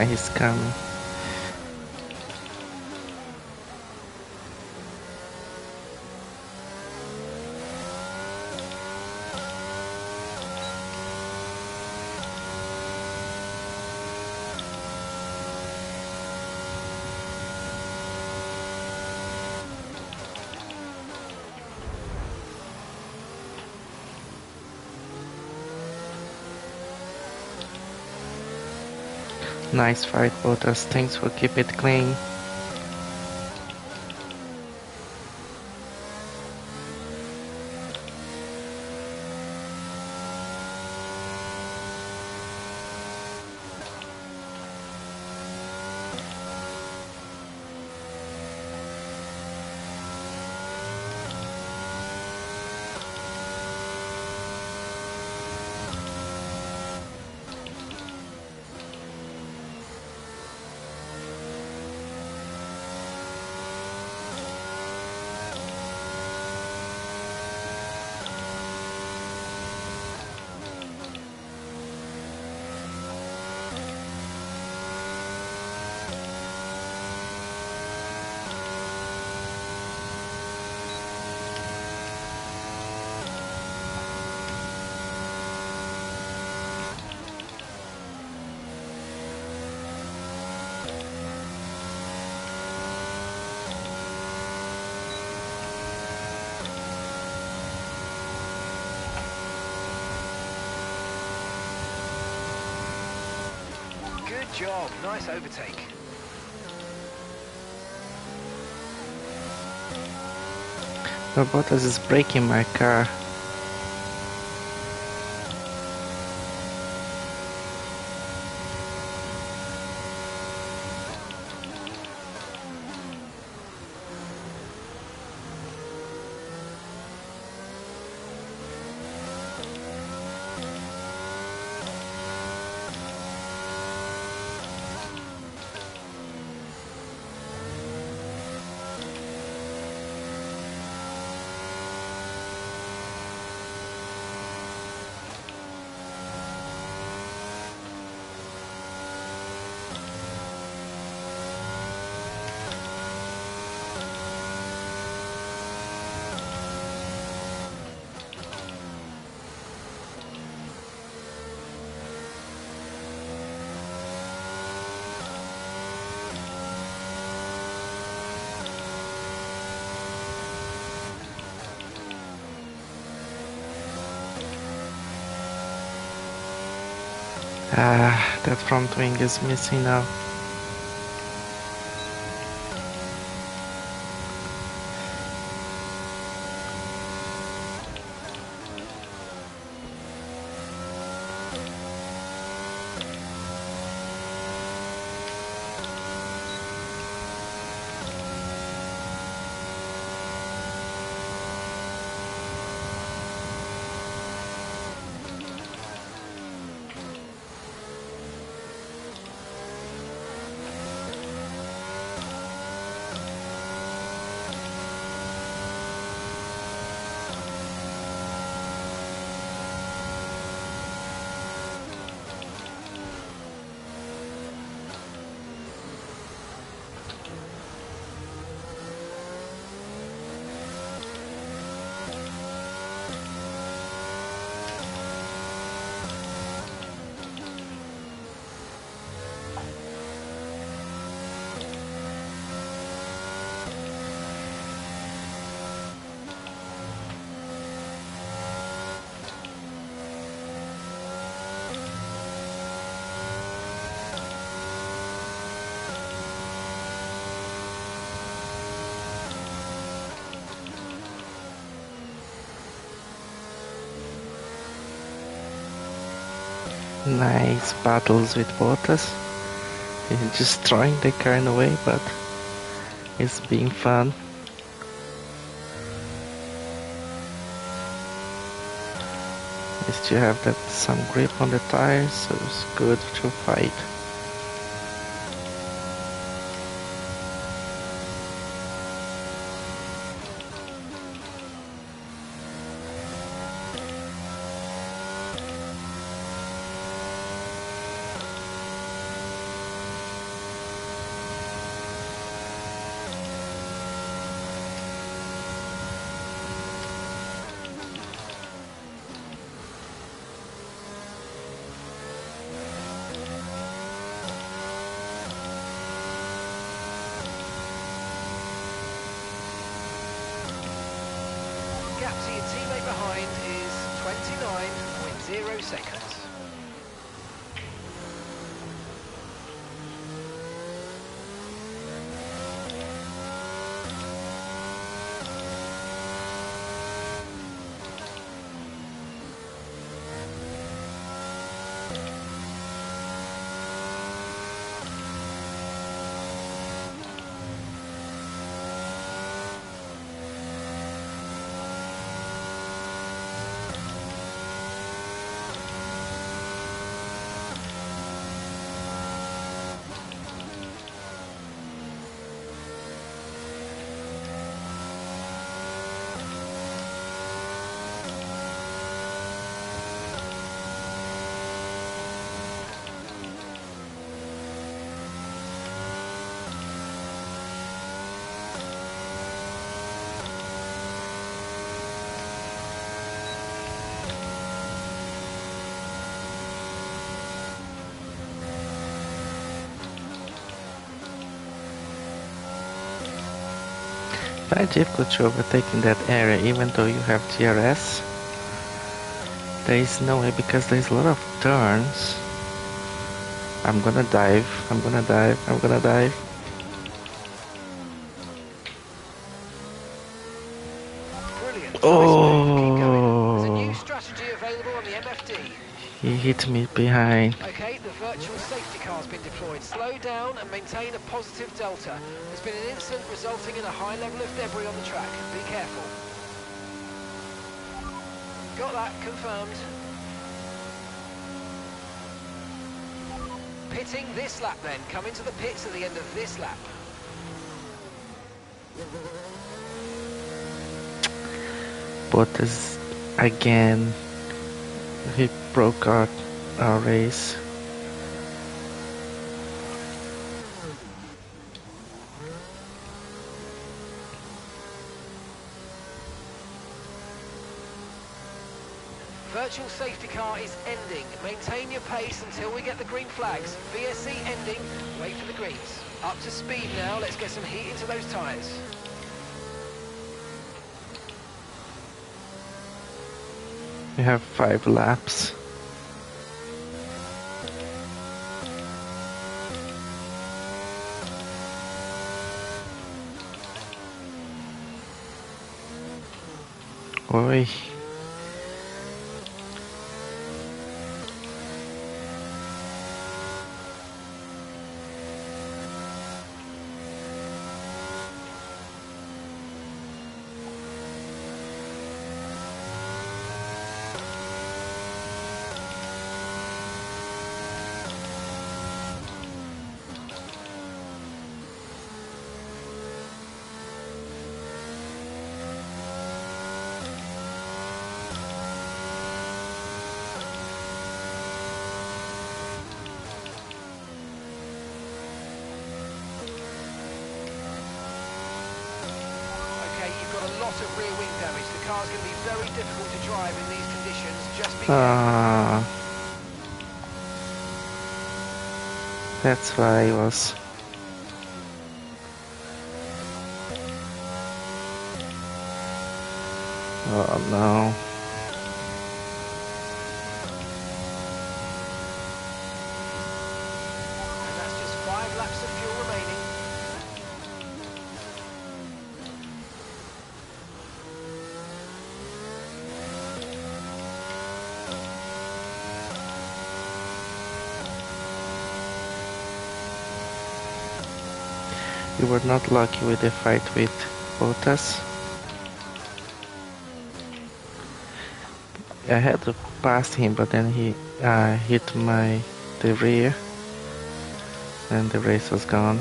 He's coming. Nice fight, Bottas. Thanks for keeping it clean. Good job, nice overtake. The Bottas is breaking my car. That front wing is missing now. Nice battles with Bottas. He's just throwing the car in a way, but it's being fun. You still have that some grip on the tires, so it's good to fight. Gap to your teammate behind is 29.0 seconds. Very difficult to overtake in that area, even though you have TRS. There is no way because there's a lot of turns. I'm gonna dive, I'm gonna dive, I'm gonna dive. Brilliant. Oh! Nice move. Keep going. There's a new strategy available on the MFD. He hit me behind. Okay, the virtual safety car's been deployed. Slow down and maintain a positive delta. There's been an incident resulting in a high level of debris on the track. Be careful. Got that, confirmed. Pitting this lap then. Come into the pits at the end of this lap. Bottas again. He broke out our race. Virtual safety car is ending. Maintain your pace until we get the green flags. VSC ending. Wait for the greens. Up to speed now. Let's get some heat into those tyres. We have 5 laps. Oi. Of rear wing damage. The car's going to be very difficult to drive in these conditions. Just be careful. That's why I was. Oh no. And that's just 5 laps of fuel remaining. You were not lucky with the fight with Bottas. I had to pass him, but then he hit the rear, and the race was gone.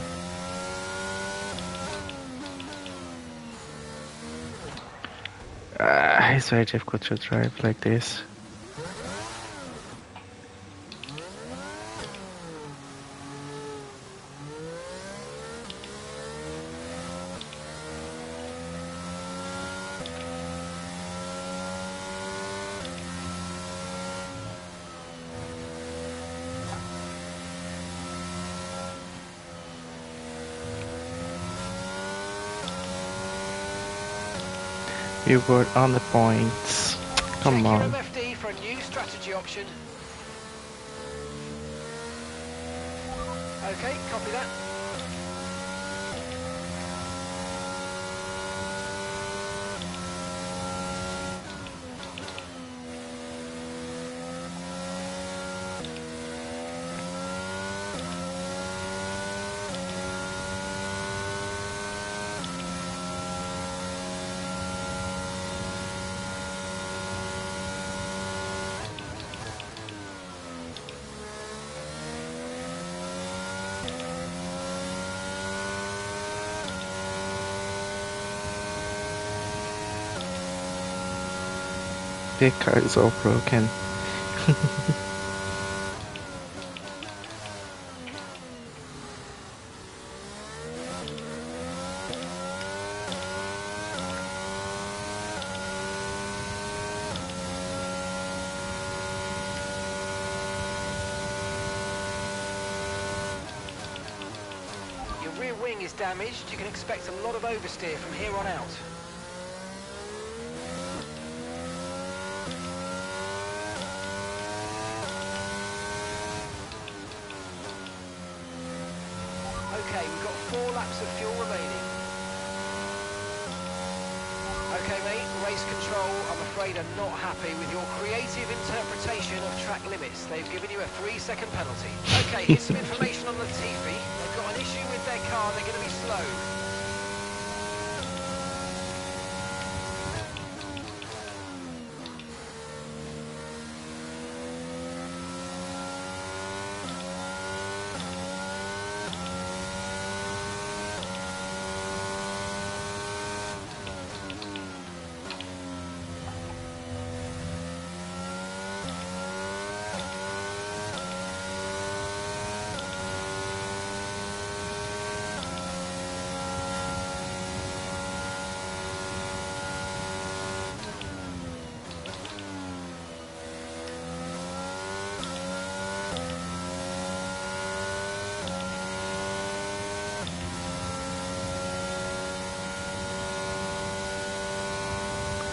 It's very difficult to drive like this. You were on the points. Come Check on. your MFD for a new strategy option. Okay, copy that. The car is all broken. Your rear wing is damaged. You can expect a lot of oversteer from here on out. Okay, we've got 4 laps of fuel remaining. Okay, mate, race control, I'm afraid, are not happy with your creative interpretation of track limits. They've given you a 3-second penalty. Okay, here's some information on Latifi. They've got an issue with their car, they're going to be slow.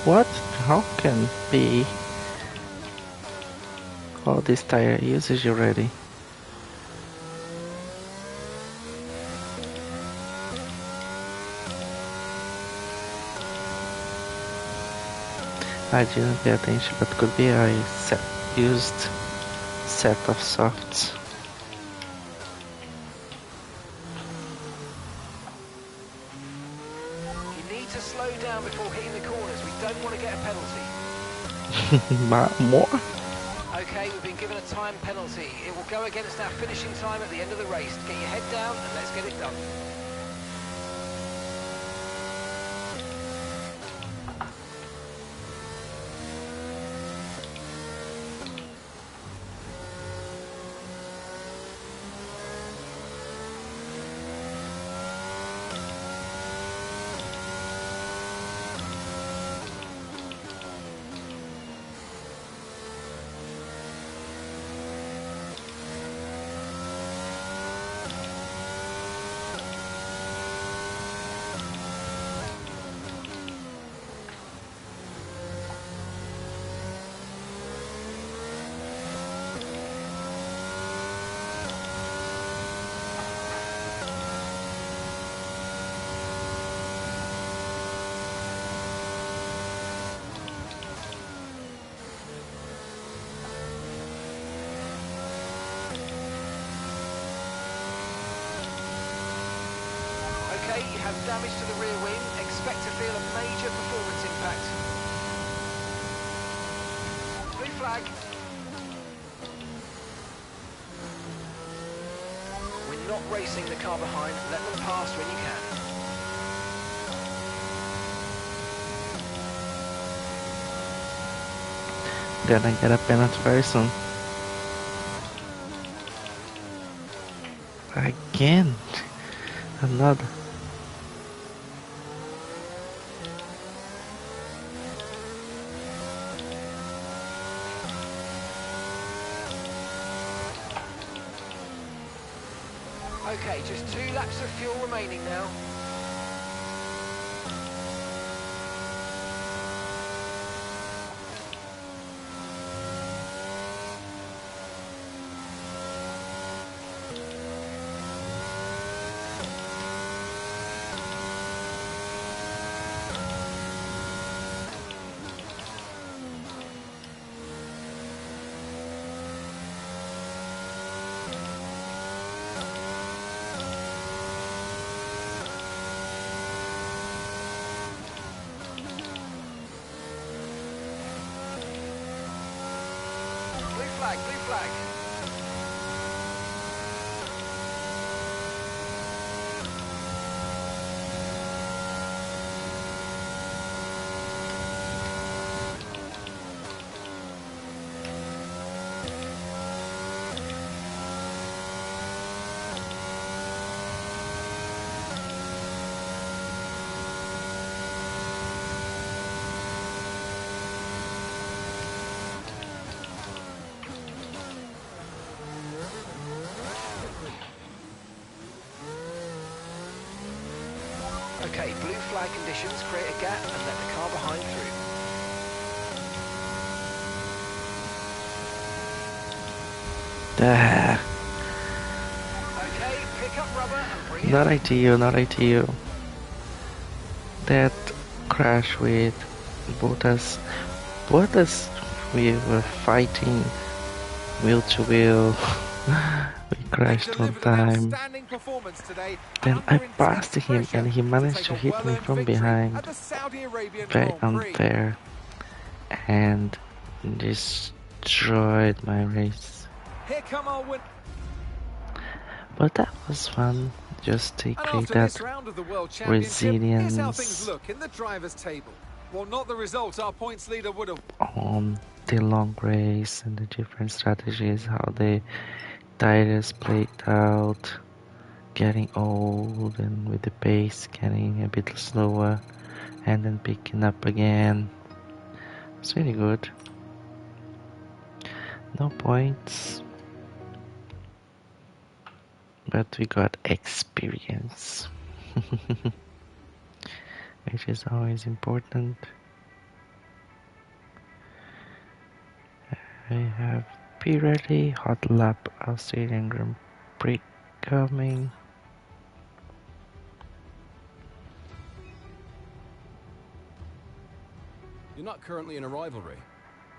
What? How can be all this tire usage already? I didn't pay attention, but could be I used set of softs. You need to slow down before hitting the corners. We don't want to get a penalty. More? Okay, we've been given a time penalty. It will go against our finishing time at the end of the race. Get your head down and let's get it done. damage to the rear wing. Expect to feel a major performance impact. Blue flag. We're not racing the car behind. Let them pass when you can. Gonna get a penalty very soon. Again, another. Okay, just 2 laps of fuel remaining now. Blue flag. Okay, blue flag conditions create a gap and let the car behind through. Okay, pick up rubber and bring it Not up. ITU, not ITU. That crash with Bottas. Bottas, we were fighting wheel to wheel. We crashed one time. Then I passed him and he managed to hit me from behind. Very unfair. And destroyed my race. But that was fun. Just to create that resilience Well, not the results our points leader would have. on the long race and the different strategies, how the tires played out, getting old and with the pace getting a bit slower and then picking up again. It's really good. No points, but we got experience. Which is always important. I have Pirelli, HotLap, Australian Grand Prix coming. You're not currently in a rivalry.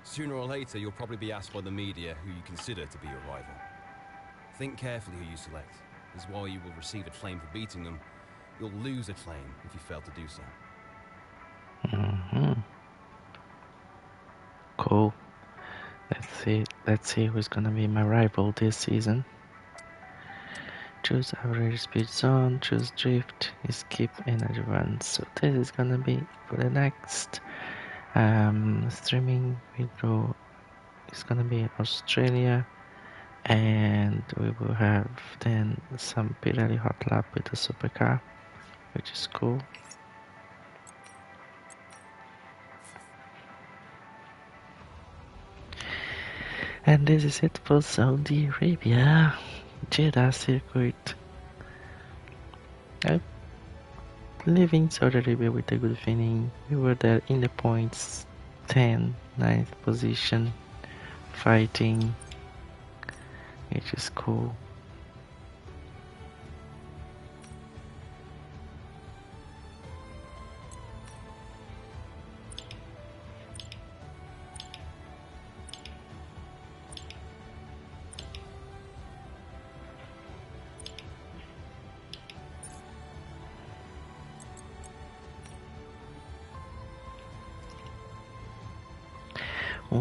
Sooner or later, you'll probably be asked by the media who you consider to be your rival. Think carefully who you select, as while you will receive a claim for beating them, you'll lose a claim if you fail to do so. Cool. Let's see who's gonna be my rival this season. Choose average speed zone, choose drift, skip energy run. So this is gonna be for the next streaming video. It's gonna be Australia, and we will have then some Pirelli HotLap with the SuperCar, which is cool. And this is it for Saudi Arabia, Jeddah circuit. I'm leaving Saudi Arabia with a good feeling. We were there in the points, 10th, 9th position, fighting, which is cool.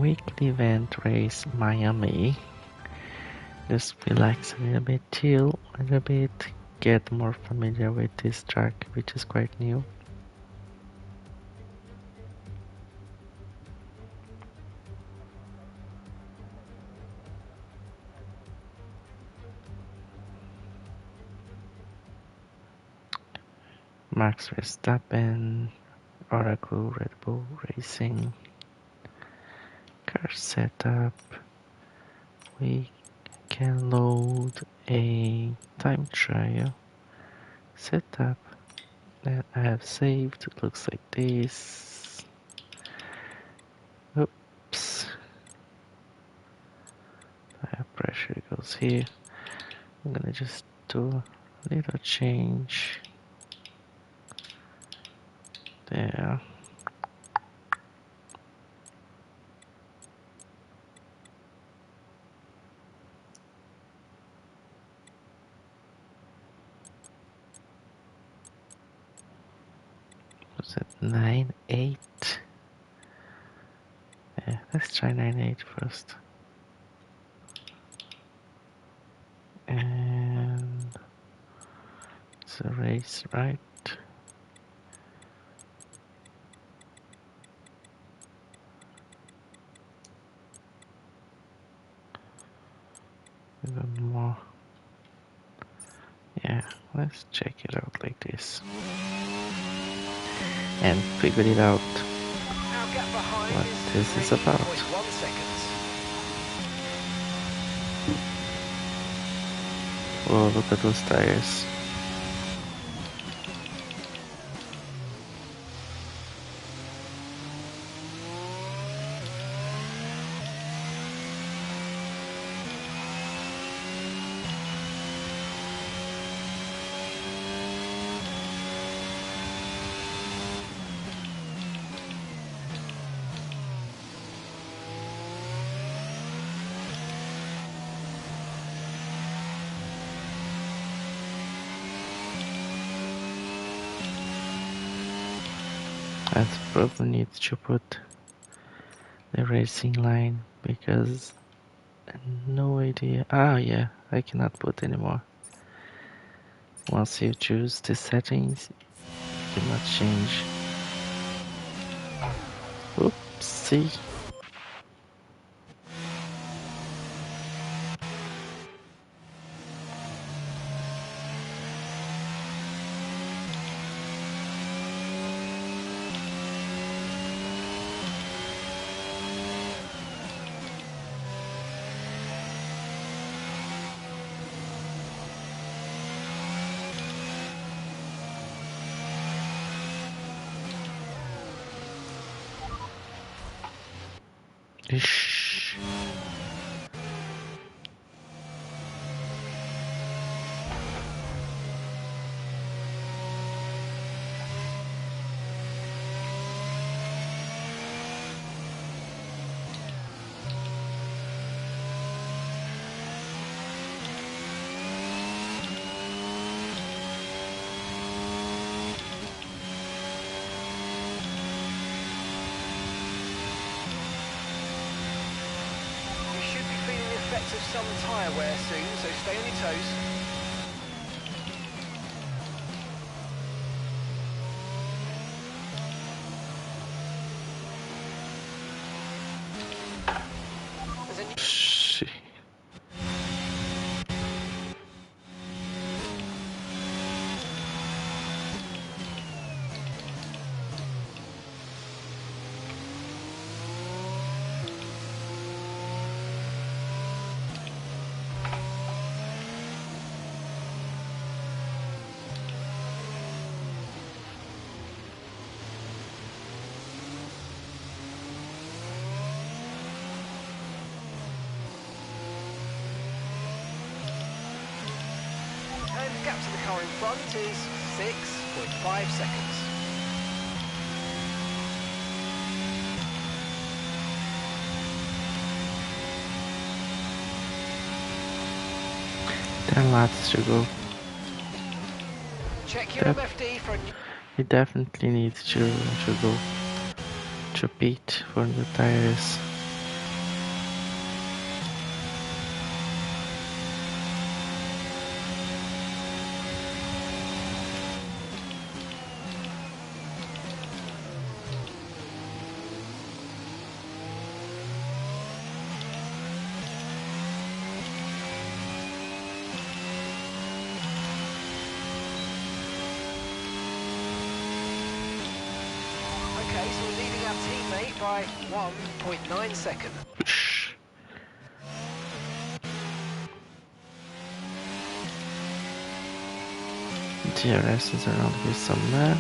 weekly event race Miami. Just relax a little bit, chill a little bit, get more familiar with this track, which is quite new. Max Verstappen, Oracle, Red Bull Racing, car setup. We can load a time trial setup that I have saved. It looks like this. Oops. Tire pressure goes here. I'm gonna just do a little change there. Was it 9.8? Yeah, let's try 9.8 first. And it's a race, right? Even more. Yeah, let's check it out like this. And figure it out what this is about. Oh, look at those tires. I probably need to put the racing line because no idea. Ah, yeah, I cannot put anymore. Once you choose the settings, you cannot change. Oopsie. Shh. Of some tyre wear soon, so stay on your toes. Shh. And the gap to the car in front is 6.5 seconds. Ten laps to go. Check your MFD for a new... We definitely need to go to pit for the tires. qualify 1.9 seconds. Shh. DRS is around here somewhere.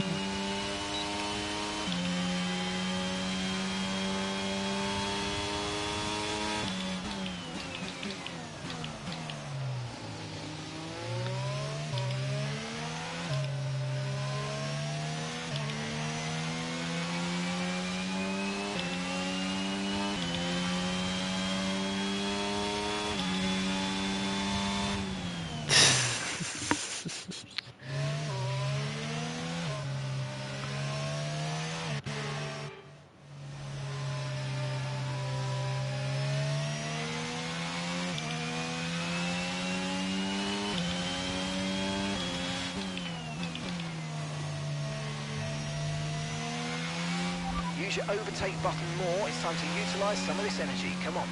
Use your overtake button more. It's time to utilise some of this energy. Come on.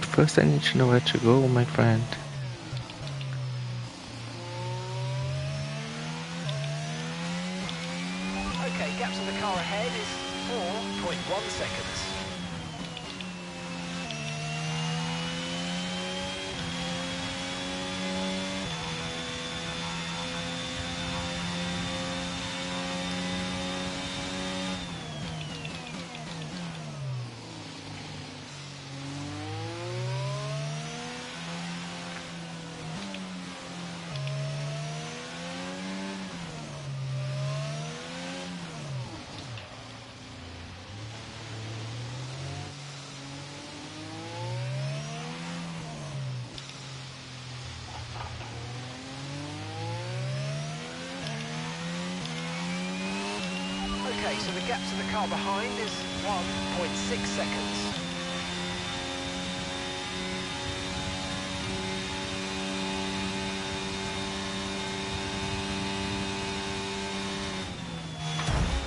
First I need to know where to go, my friend. Okay, gap to the car ahead is 4.1 seconds. Okay, so the gap to the car behind is 1.6 seconds.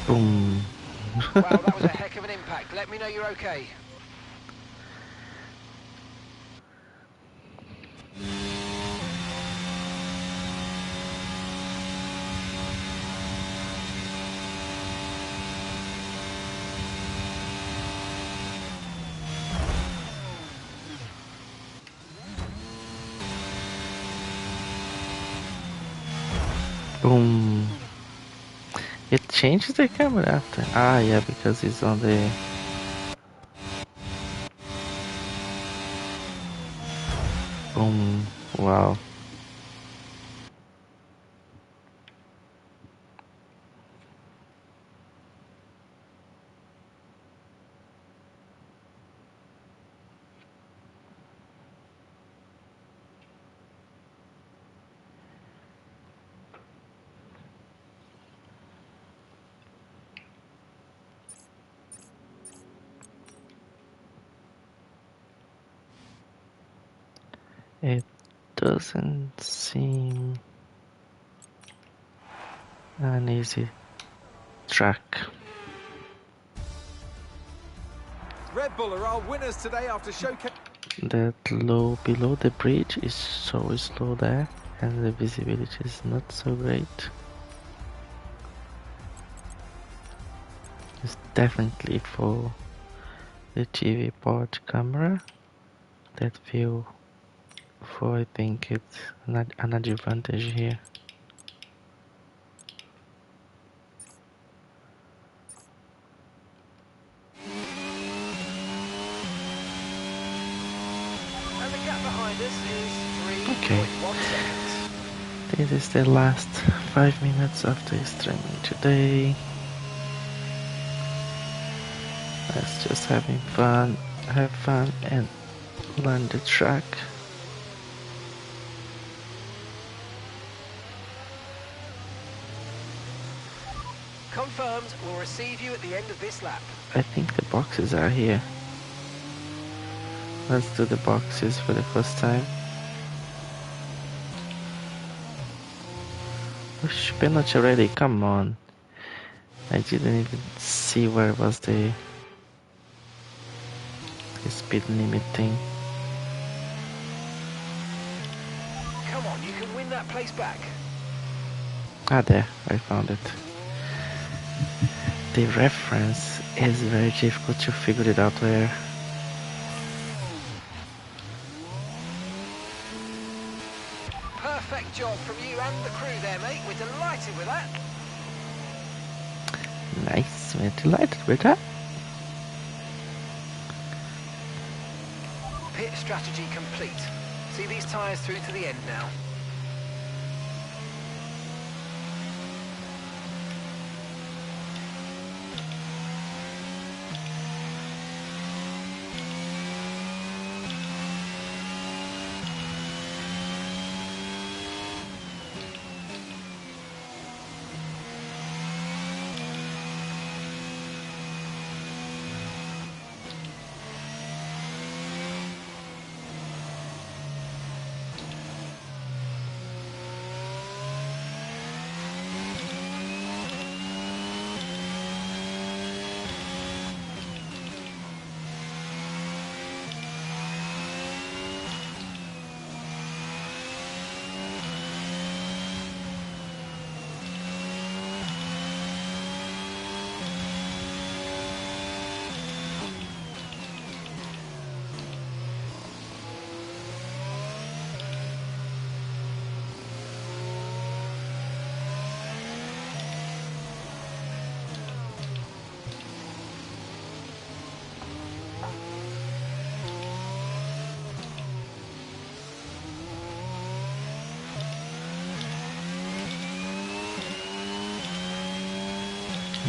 Boom. Wow, that was a heck of an impact. Let me know you're okay. Boom. It changes the camera after. Ah, yeah, because it's on the. Boom. Wow. It doesn't seem an easy track. Red Bull are our winners today after showcase. That low below the bridge is so slow there, and the visibility is not so great. It's definitely for the TV port camera. That view for, I think it's an advantage here. And the gap behind us is 3.1 seconds. This is the last 5 minutes of the streaming today. Let's just have fun and learn the track. Confirmed, we'll receive you at the end of this lap. I think the boxes are here. Let's do the boxes for the first time. Push penalty already, come on. I didn't even see where was the speed limit thing. Come on, you can win that place back. Ah, there, I found it. the reference is very difficult to figure it out where. Perfect job from you and the crew there, mate. We're delighted with that. Nice, we're delighted with that. Pit strategy complete. See these tyres through to the end now.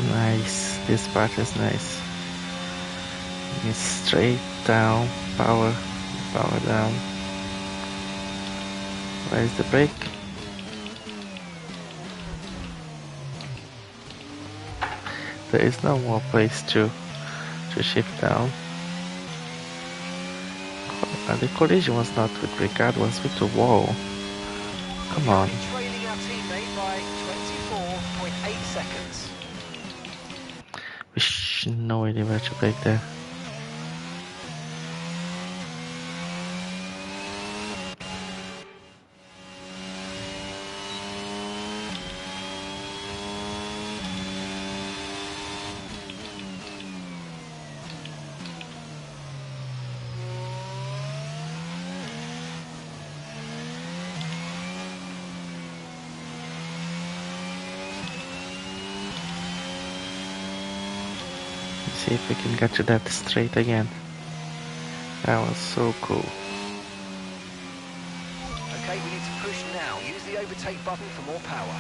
Nice, this part is nice. It's straight down, power down. Where is the brake? There is no more place to shift down. And the collision was not with Ricard, was with the wall. Come on. Trailing our teammate by 24.8 seconds. No idea where to brake there. See if we can get to that straight again. That was so cool. Okay, we need to push now. Use the overtake button for more power.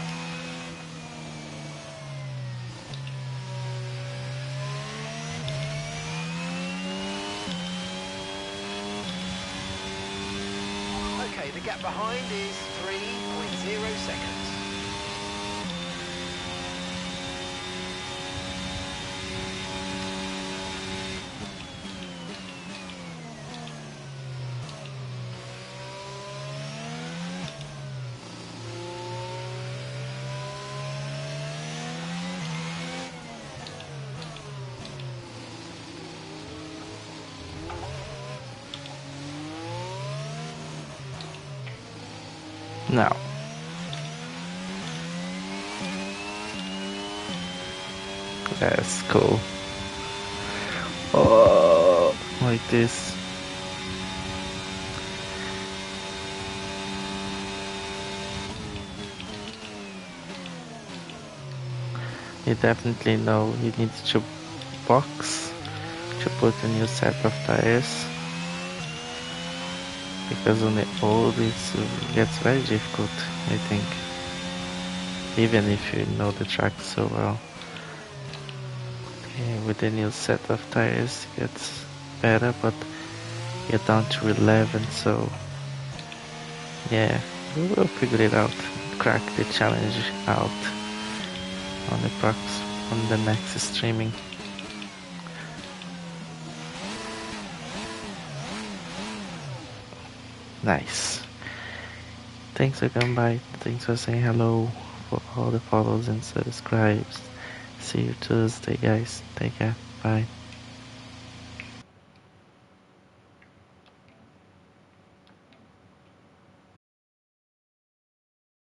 Okay, the gap behind is 3.0 seconds. Now. That's cool. Oh, like this. You definitely know you need to box to put a new set of tires, because on the old it gets very difficult, I think, even if you know the track so well. With the new set of tires it gets better, but you're down to 11, so yeah, we will figure it out, crack the challenge out on the next streaming. Nice. Thanks for coming by. Thanks for saying hello, for all the follows and subscribes. See you Tuesday, guys. Take care. Bye.